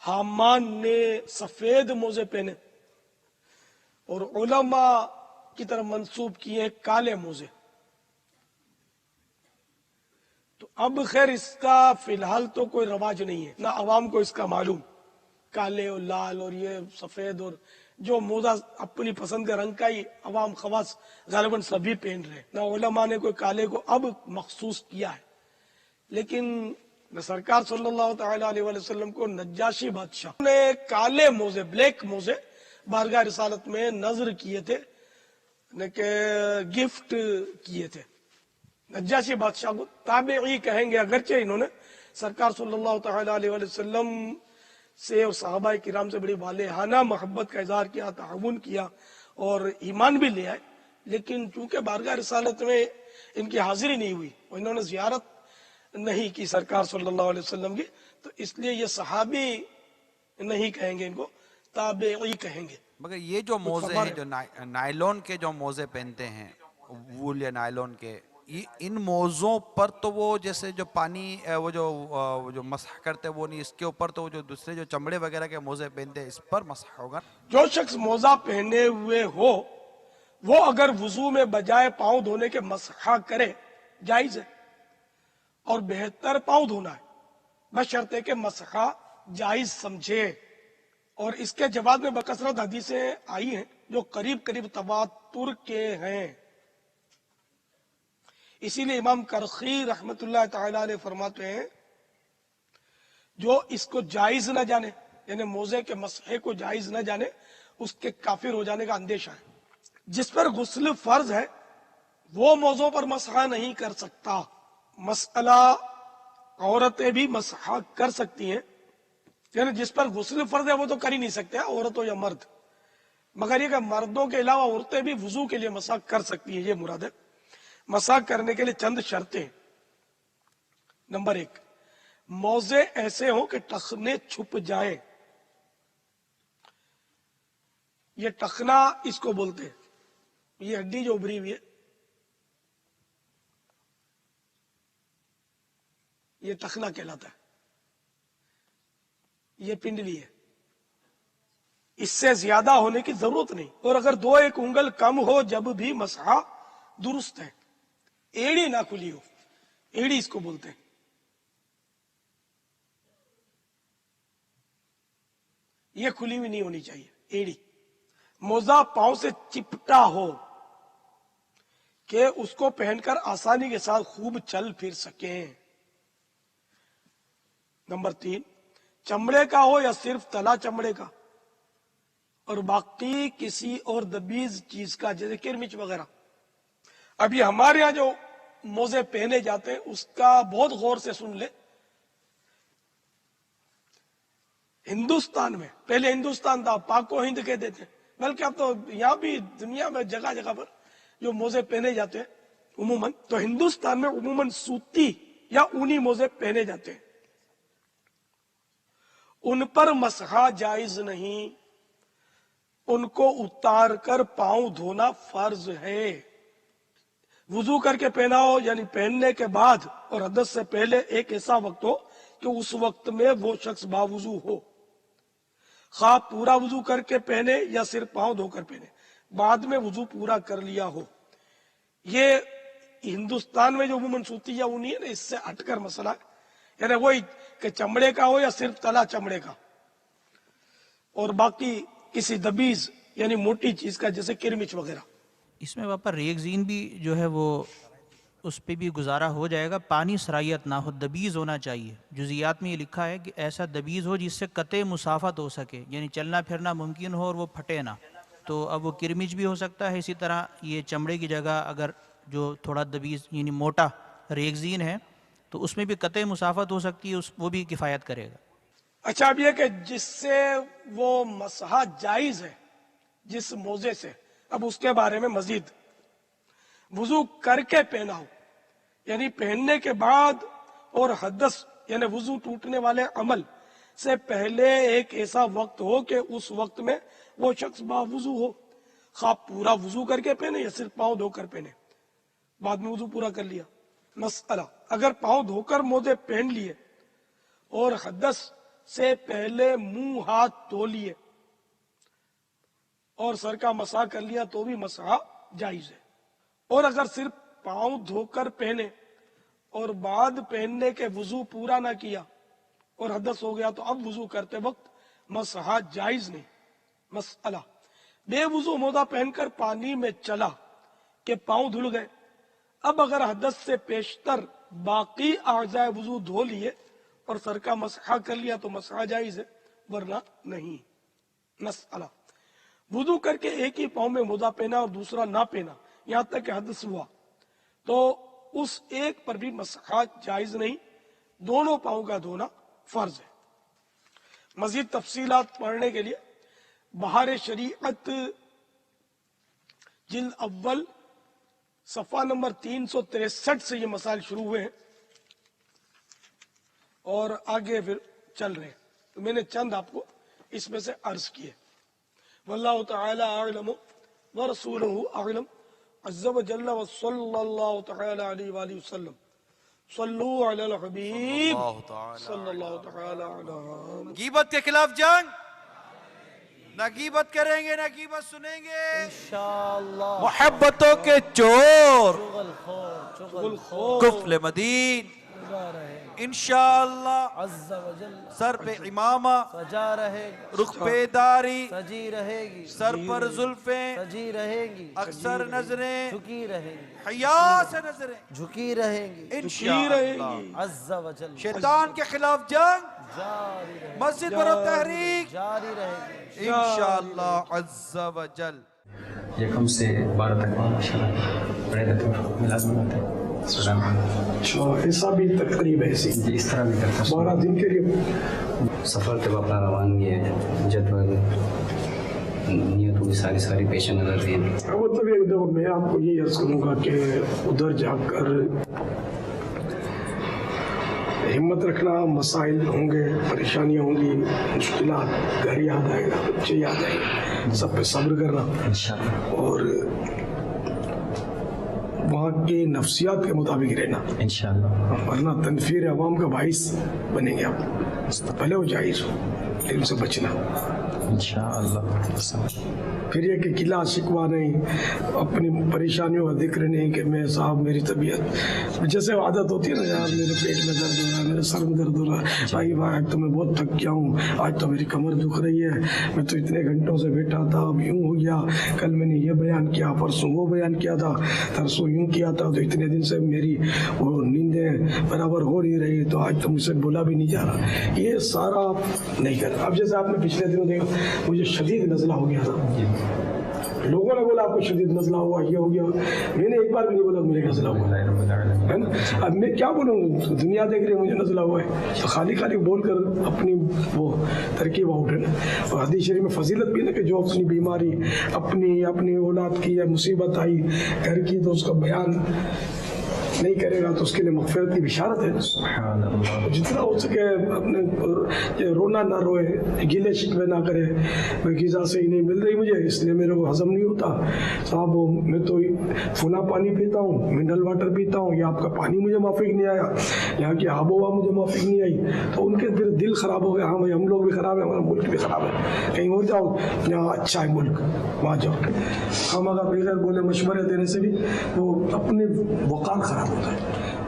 हामान ने सफेद मोजे पहने और उलमा की तरफ मंसूब किए काले मोजे। तो अब खैर इसका फिलहाल तो कोई रवाज नहीं है, ना अवाम को इसका मालूम, काले और लाल और ये सफेद और जो मोजा अपनी पसंद के रंग का ही अवाम खवास गालिबन सभी पहन रहे हैं, ना उलमा ने कोई काले को अब मखसूस किया है। लेकिन सरकार सल्लल्लाहु तआला अलैहि वसल्लम को नज्जाशी बादशाह ने काले मोजे, ब्लैक मोजे बारगाह रिसालत में नजर किए थे, के गिफ्ट किए थे। नज्जाशी बादशाह को ताबेई कहेंगे, अगरचे इन्होंने सरकार सल्लल्लाहु तआला अलैहि वसल्लम से और सहाबा किराम से बड़ी वालेहाना मोहब्बत का इजहार किया, ताउन किया और ईमान भी ले आए, लेकिन चूंकि बारगाह रिसालत में इनकी हाजिरी नहीं हुई और इन्होंने जियारत नहीं की सरकार सल्लल्लाहु अलैहि वसल्लम की, तो इसलिए ये सहाबी नहीं कहेंगे, इनको ताबेई कहेंगे। मगर ये जो मोजे हैं, जो नायलॉन के जो मोजे पहनते हैं, वूल या नायलॉन के, इन मोजों पर तो वो जैसे जो पानी वो जो मसह करते हैं वो नहीं, इसके ऊपर तो जो दूसरे जो चमड़े वगैरह के मोजे पहनते हैं इस पर मसह होगा। जो शख्स मोजा पहने हुए हो वो अगर वुजू में बजाय पाँव धोने के मसहा करे जायज है और बेहतर पाँव धोना है, बशर्ते के मसहा जायज समझे। और इसके जवाब में बकसरत हदीसें आई हैं जो करीब करीब तवातुर के हैं। اسی لیے امام کرخی رحمت اللہ تعالی علیہ فرماتے ہیں جو اس کو جائز نہ جانے، یعنی موزے کے مسح کو جائز نہ جانے، اس کے کافر ہو جانے کا اندیشہ ہے۔ جس پر غسل فرض ہے وہ موضوع پر مسح نہیں کر سکتا۔ مسئلہ عورتیں بھی مسح کر سکتی ہیں، یعنی جس پر غسل فرض ہے وہ تو کر ہی نہیں سکتے، عورت ہو یا مرد، مگر یہ کہ مردوں کے علاوہ عورتیں بھی وضو کے لیے مسح کر سکتی ہیں، یہ مراد ہے۔ مسح کرنے کے لیے چند شرطیں۔ نمبر 1، موزے ایسے ہوں کہ ٹخنے چھپ جائیں۔ یہ ٹخنا اس کو بولتے ہیں، یہ ہڈی جو ابری ہوئی ہے یہ ٹخنا کہلاتا ہے، یہ پنڈلی ہے، اس سے زیادہ ہونے کی ضرورت نہیں، اور اگر 2-1 انگل کم ہو جب بھی مسح درست ہے۔ ایڑی نہ کھلی ہو، ایڑی اس کو بولتے ہیں، یہ کھلی ہوئی نہیں ہونی چاہیے ایڑی۔ موزہ پاؤں سے چپٹا ہو کہ اس کو پہن کر آسانی کے ساتھ خوب چل پھر سکیں۔ نمبر 3، چمڑے کا ہو یا صرف تلا چمڑے کا، اور باقی کسی اور دبیز چیز کا، جیسے کرمچ وغیرہ۔ ابھی ہمارے یہاں جو موزے پہنے جاتے ہیں اس کا بہت غور سے سن لے۔ ہندوستان میں، پہلے ہندوستان تھا، پاک و ہند کہتے تھے، بلکہ اب تو یہاں بھی دنیا میں جگہ جگہ پر جو موزے پہنے جاتے ہیں عموماً، تو ہندوستان میں عموماً سوتی یا اونی موزے پہنے جاتے ہیں، ان پر مسح جائز نہیں، ان کو اتار کر پاؤں دھونا فرض ہے۔ وضو کر کے پہنا ہو، یعنی پہننے کے بعد اور حدث سے پہلے ایک ایسا وقت ہو کہ اس وقت میں وہ شخص باوضو ہو، خواہ پورا وضو کر کے پہنے یا صرف پاؤں دھو کر پہنے، بعد میں وضو پورا کر لیا ہو۔ یہ ہندوستان میں جو عموماً سوتی یا اونی ہے نا، اس سے ہٹ کر مسئلہ ہے، یعنی وہی کہ چمڑے کا ہو یا صرف تلا چمڑے کا، اور باقی کسی دبیز یعنی موٹی چیز کا، جیسے کرمچ وغیرہ۔ اس میں باپا ریگزین بھی جو ہے وہ اس پہ بھی گزارا ہو جائے گا، پانی سرائیت نہ ہو، دبیز ہونا چاہیے۔ جزیات میں یہ لکھا ہے کہ ایسا دبیز ہو جس سے قطع مسافت ہو سکے، یعنی چلنا پھرنا ممکن ہو اور وہ پھٹے نہ۔ تو اب وہ کرمچ بھی ہو سکتا ہے، اسی طرح یہ چمڑے کی جگہ اگر جو تھوڑا دبیز یعنی موٹا ریگزین ہے تو اس میں بھی قطع مسافت ہو سکتی ہے، وہ بھی کفایت کرے گا۔ اچھا، اب یہ کہ جس سے وہ مسح جائز ہے، جس موزے سے، اب اس کے بارے میں مزید، وضو کر کے پہنا ہو، یعنی پہننے کے بعد اور حدث یعنی وضو ٹوٹنے والے عمل سے پہلے ایک ایسا وقت ہو کہ اس وقت میں وہ شخص باوضو ہو، خواہ پورا وضو کر کے پہنے یا صرف پاؤں دھو کر پہنے، بعد میں وضو پورا کر لیا۔ مسئلہ، اگر پاؤں دھو کر موزے پہن لیے اور حدث سے پہلے منہ ہاتھ دھو لیے اور سر کا مسح کر لیا تو بھی مسح جائز ہے، اور اگر صرف پاؤں دھو کر پہنے اور بعد پہننے کے وضو پورا نہ کیا اور حدث ہو گیا تو اب وضو کرتے وقت مسح جائز نہیں۔ مسئلہ، بے وضو موزہ پہن کر پانی میں چلا کہ پاؤں دھل گئے، اب اگر حدث سے پیشتر باقی اعضاء وضو دھو لیے اور سر کا مسح کر لیا تو مسح جائز ہے، ورنہ نہیں۔ مسئلہ، وضو کر کے ایک ہی پاؤں میں موزہ پہنا اور دوسرا نہ پہنا یہاں تک کہ حدث ہوا تو اس ایک پر بھی مسح جائز نہیں، دونوں پاؤں کا دھونا فرض ہے۔ مزید تفصیلات پڑھنے کے لیے بہار شریعت جلد اول صفحہ نمبر 363 سے یہ مسائل شروع ہوئے ہیں اور آگے پھر چل رہے ہیں، تو میں نے چند آپ کو اس میں سے عرض کیے۔ واللہ تعالی اعلم ورسولہ اعلم عز وجل وصلی اللہ تعالی علیہ وآلہ وسلم۔ صلو علی الحبیب صلی اللہ تعالی علیہ۔ غیبت کے خلاف جنگ، نہ غیبت کریں گے نہ غیبت سنیں گے، محبتوں کے چور قفل مدین लगा रहे इंशाअल्लाह अज़्ज़ व जल सर पे इमामा, सजा रहेगी रुख पे दारी, सजी रहेगी सर पर जुल्फें, सजी रहेगी अक्सर नजरें, झुकी रहेगी हया से नजरें, झुकी रहेगी इंशाअल्लाह अज़्ज़ व जल शैतान के खिलाफ जंग जारी रहेगी मस्जिद पर तहरीक जारी रहेगी इंशाअल्लाह अज़्ज़ व जल। यकम से 12 तक पढ़े रहते हैं, लाज़मी होता है। ऐसा भी तकरीब है ऐसी इस तरह भी करता 12 दिन के लिए सफ़र के बापा रवानगी है, जदवल नियतों की सारी पेश नजर दी। मतलब ये देखो, मैं आपको ये अर्ज करूँगा कि उधर जाकर हिम्मत रखना, मसाइल होंगे, परेशानियाँ होंगी, मुश्किलात, घर याद आएगा, बच्चे याद आएंगे, सब पे सब्र करना और वहाँ के नफ्सियात के मुताबिक रहना इंशाअल्लाह, वरना तनफीर अवाम का बाइस बनेंगे आप, भले हो जाहिर हो लेकिन उनसे बचना इंशाअल्लाह। फिर ये कि गिला शिकवा नहीं, अपनी परेशानियों का जिक्र नहीं कि मैं साहब मेरी तबीयत, जैसे आदत होती है ना, यार मेरे पेट में दर्द हो रहा है, मेरे सर में दर्द हो रहा है, भाई भाई तो मैं बहुत थक गया हूँ, आज तो मेरी कमर दुख रही है, मैं तो इतने घंटों से बैठा था, अब यूँ हो गया, कल मैंने ये बयान किया, परसों वो बयान किया था, तरसों यूँ किया था, तो इतने दिन से मेरी वो नींदें बराबर हो नहीं रही, तो आज तो मुझसे बोला भी नहीं जा रहा, ये सारा नहीं करना। अब जैसे आपने पिछले दिनों देखा मुझे शदीद नज़ला हो गया था, लोगों ने बोला आपको शदीद नज़ला हुआ, ये हो गया, मैंने एक बार भी नहीं बोला मुझे नज़ला हुआ है ना। अब मैं क्या बोलूँ, दुनिया देख रही है मुझे नज़ला हुआ है, तो खाली खाली बोल कर अपनी वो तरकीब आउट है ना। और हदीस शरीफ में फजीलत भी है ना कि जो अपनी बीमारी, अपनी औलाद की या मुसीबत आई घर की, तो उसका बयान नहीं करेगा तो उसके लिए मग़फ़िरत की बिशारत है। जितना हो सके अपने रोना ना रोए, गिले शिकवे ना करे, मैं ग़िज़ा सही नहीं मिल रही मुझे इसलिए मेरे को हज़म नहीं होता, साहब मैं तो फुला पानी पीता हूँ, मिनरल वाटर पीता हूँ, या आपका पानी मुझे माफ़िक नहीं आया, यहाँ की आबो हवा मुझे माफ़िक नहीं आई, तो उनके फिर दिल ख़राब हो गया, हाँ भाई हम लोग भी ख़राब है, हमारा मुल्क भी ख़राब है, कहीं और जाओ यहाँ अच्छा है मुल्क, वहाँ जाओ। हम अगर बगैर बोले मशवरे देने से भी वो अपने वक़ार ख़राब होता है,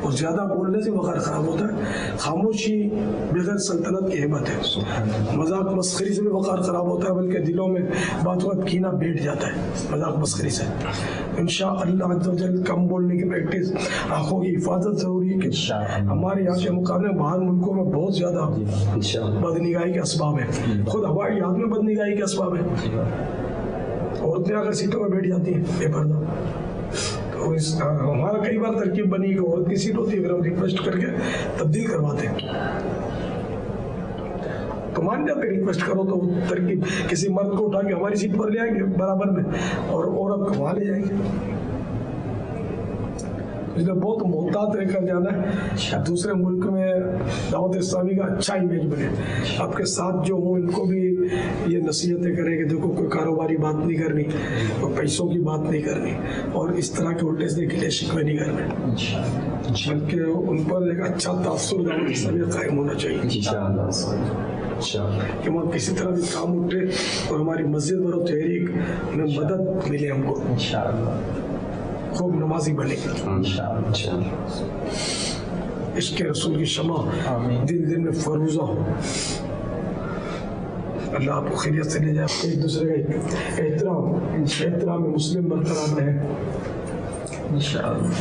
और ज़्यादा बोलने से वक़ार ख़राब होता है। खामोशी बगैर सल्तनत की हिम्मत है, मजाक मस्खरी से भी वक़ार ख़राब होता है, बल्कि दिलों में बात कीना बैठ जाता है मजाक मस्खरी से। इंशाअल्लाह अज़्ज़ व जल कम बोलने की प्रैक्टिस, आँखों की हिफाजत ज़रूरी है कि हमारे यहाँ के मुकाबले बाहर मुल्कों में बहुत ज़्यादा बदनिगाही के असबाब है, खुद हमारे यहाँ में बदनिगाही के असबाब है। औरतें अगर सीटों में बैठ जाती हैं बेपर्दा, तो हमारा कई बार तरकीब बनी कि औरत की सीट होती है, फिर हम रिक्वेस्ट करके तब्दील करवाते हैं, तो मान जाते रिक्वेस्ट करो तो तरकीब किसी मर्द को उठा के हमारी सीट पर ले आएंगे बराबर में, और औरत को वहाँ ले जाएंगे। इसलिए बहुत मोहतात रहकर जाना है, दूसरे मुल्क में दावत इस्लामी का अच्छा इमेज बने, आपके साथ जो हो इनको भी ये नसीहतें करें कि देखो कोई कारोबारी बात नहीं करनी, कोई पैसों की बात नहीं करनी, और इस तरह के उल्टे से गिले शिकवे नहीं करने, बल्कि उन पर एक अच्छा तासुर दावत इस्लामी कायम होना चाहिए कि वहाँ किसी तरह भी काम उठे और हमारी मस्जिद व तहरीक में मदद मिले, हमको खूब नमाजी बनेगी इश्क़ रसूल की शमा दिल दिल में फरूजा हो। अल्लाह आपको खैरियत से ले जाए, एक दूसरे का एहतराम में मुस्लिम बरकरार रहे।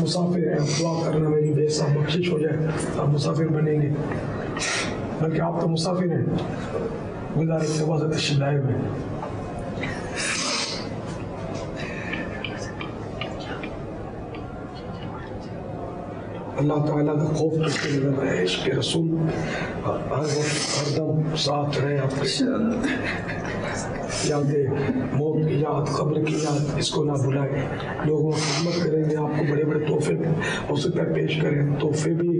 मुसाफिर हैं, दुआ करना मेरी बेसा बख्शिश हो जाए, आप मुसाफिर बनेंगे, बल्कि आप तो मुसाफिर हैं, गुज़ारिश से वज़न तशरीफ़ में। अल्लाह ताला का खौफ करके नजर रहे, इश्क़ रसूल हर वक्त हरदम साथ रहे आपके, यादें मौत की याद, कब्र की याद, इसको ना भुलाए। लोगों को खिदमत करेंगे, आपको बड़े बड़े तोहफे हो सकता है पेश करें, तोहफे भी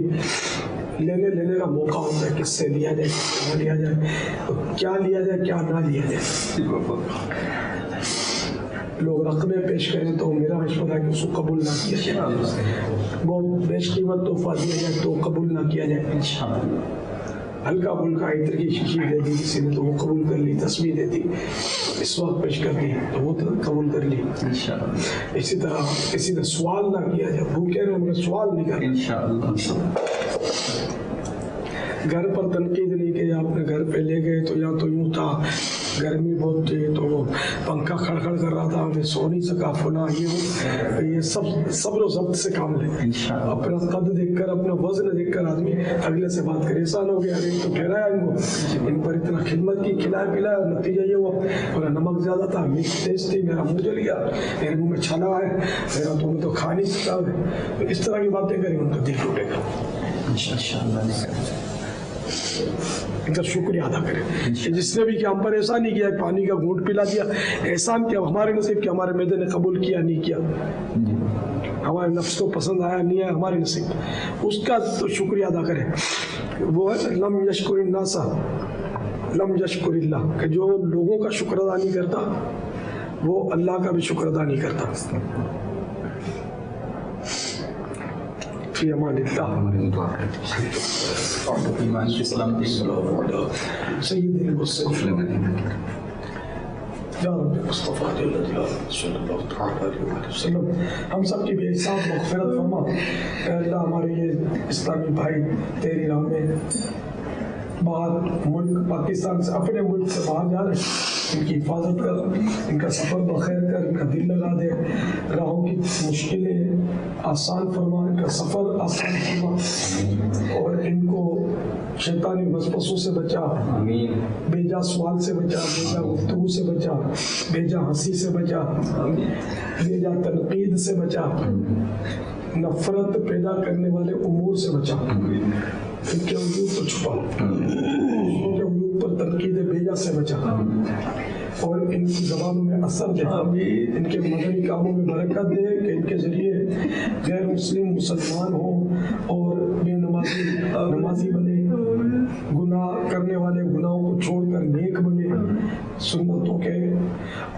लेने का मौका होता है, किससे लिया जाए किससे ना लिया जाए, तो क्या लिया जाए क्या ना लिया जाए। लोग रकबे पेश करें तो मेरा मशवरा है कि उसको कबूल ना किया जाए, बहुत बेशकीमत तोहफा दिया जाए तो कबूल ना किया जाए। हल्का फुल्का इत्र की शीशी दे दी किसी ने तो वो कबूल कर ली, तस्वीर दे दी इस वक्त पेश कर दी तो वो तो कबूल कर ली। इसी तरह किसी ने सवाल ना किया जाए, भूखे ने मगर सवाल नहीं करना। घर पर तनकीद नहीं की, आपने घर पे ले गए तो या तो यूं था गर्मी बहुत थी तो वो पंखा खड़खड़ कर रहा था, मैं सो नहीं सका, फुला ये सब सब्र ज़ब्त से काम ले। अपना कद देखकर, अपना वजन देखकर आदमी अगले से बात करे। इंसान हो गया, अरे तो ठहराया इनको, इन पर इतना खिदमत की, खिलाया पिलाया, नतीजा ये हुआ बोला नमक ज़्यादा था, मिर्च तेज थी, मेरा मुँह जल गया, मेरे मुँह में छाला है, मेरा तुम तो खा नहीं सकता। तो इस तरह की बातें करें उनका दिल टूटेगा। इनका शुक्रिया अदा करें कि जिसने भी कि हम पर एहसान नहीं किया, पानी का घूंट पिला दिया, एहसान किया हमारे नसीब कि हमारे मैदे ने कबूल किया नहीं किया, हमारे नफ्स को पसंद आया नहीं आया, हमारे नसीब, उसका तो शुक्रिया अदा करें। वो है लम यशकुरिन नासा लम यशकुरिल्लाह, कि जो लोगों का शुक्र अदा नहीं करता वो अल्लाह का भी शुक्र अदा नहीं करता। फी अमानिल्लाह। हम सब की बेहिसाब मग़फ़िरत फरमा। अल्लाह हमारे ये इस्लामी भाई तेरी राह में बाहर मुल्क पाकिस्तान से, अपने मुल्क से बाहर जा रहे हैं, इनकी हिफाजत कर, इनका सफ़र बखैर कर, इनका दिल लगा दे, राहों की मुश्किलें आसान फरमा, इनका सफ़र आसान फरमा, और इनको शैतानी वसवसों से बचा, बेजा सवाल से बचा, बेजा गुफ्तगू से बचा, बेजा हंसी से बचा, बेजा तनकीद से बचा, नफरत पैदा करने वाले उमूर से बचा, इनके उयूब को छुपा, इनके उयूब पर तनकीद बेजा से बचा, और इनकी ज़बानों में असर दे, इनके मदनी कामों में बरकत दे, कि इनके ज़रिए गैर मुस्लिम मुसलमान हों और बेनमाजी नमाजी बने, गुनाह करने वाले गुनाहों को छोड़कर नेक बने, सुन्नतों के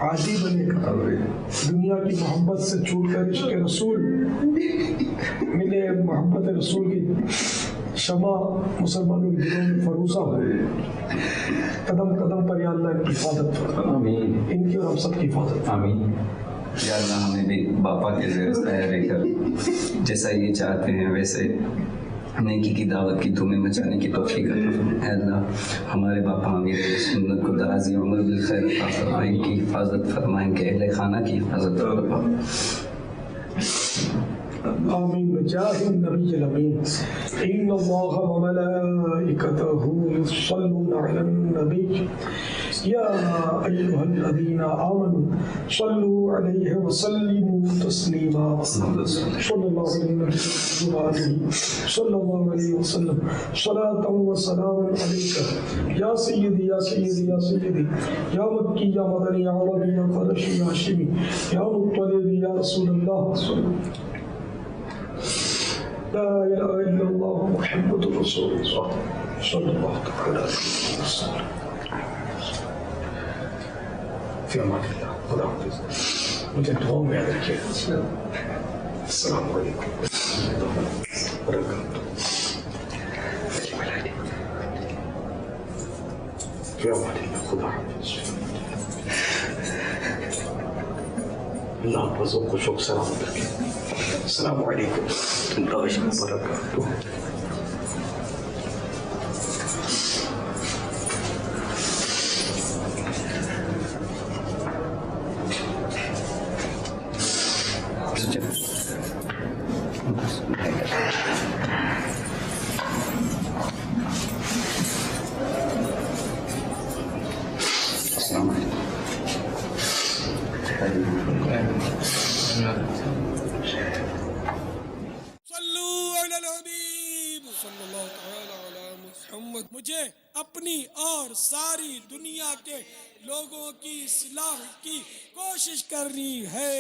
आदी बने, दुनिया की मोहब्बत से छूटकर इश्क़ रसूल मिले, मोहब्बत रसूल की शमा मुसलमानों के दिलों में फरूसा हो। कदम कदम पर या अल्लाह इनकी हिफाजत फरमा, इनकी और हम सब की हिफाजत। आमीन। या अल्लाह हमें भी बापा के ज़ेर साया लेकर जैसा ये चाहते हैं वैसे नेकी की दावत की धूमें मचाने की तौफीक अता फरमाए। अल्लाह हमारे बापा अमीर सुन्नत को दराज़ी उम्र बिल खैर अता फरमाए, इनकी हिफाजत फरमाए, इनके अहले खाना की हिफाजत फरमाए। आमीन बजाहि नबी अमीन। इन्नल्लाह व मलाइकतहु युसल्लूना अलन नबी या अय्युहल्लज़ीना आमनू सल्लू अलैहि व सल्लिमू तस्लीमा। सल्लल्लाहु अलैहि वसल्लम सलातन व सलामन अलैका या सय्यदी या सय्यदी या सय्यदी या मक्की या मदनी या अरबी या क़ुरैशी या हाशिमी या मुत्तलिबी या रसूलल्लाह। ला इलाहा इल्लल्लाह मुहम्मदुर रसूलुल्लाह सल्लल्लाहु अलैहि वसल्लम। फी अमानिल्लाह। खुदा हाफ़िज़। मुझे दुआ में याद रखिएगा। अस्सलामु अलैकुम व बरकातुहू। फी अमानिल्लाह। खुदा हाफ़िज़। अल्लाह आप सबको खुश और सलामत रखे। अस्सलामु अलैकुम व रहमतुल्लाहि व बरकातुहू। मुझे अपनी और सारी दुनिया के लोगों की इस्लाह की कोशिश करनी है।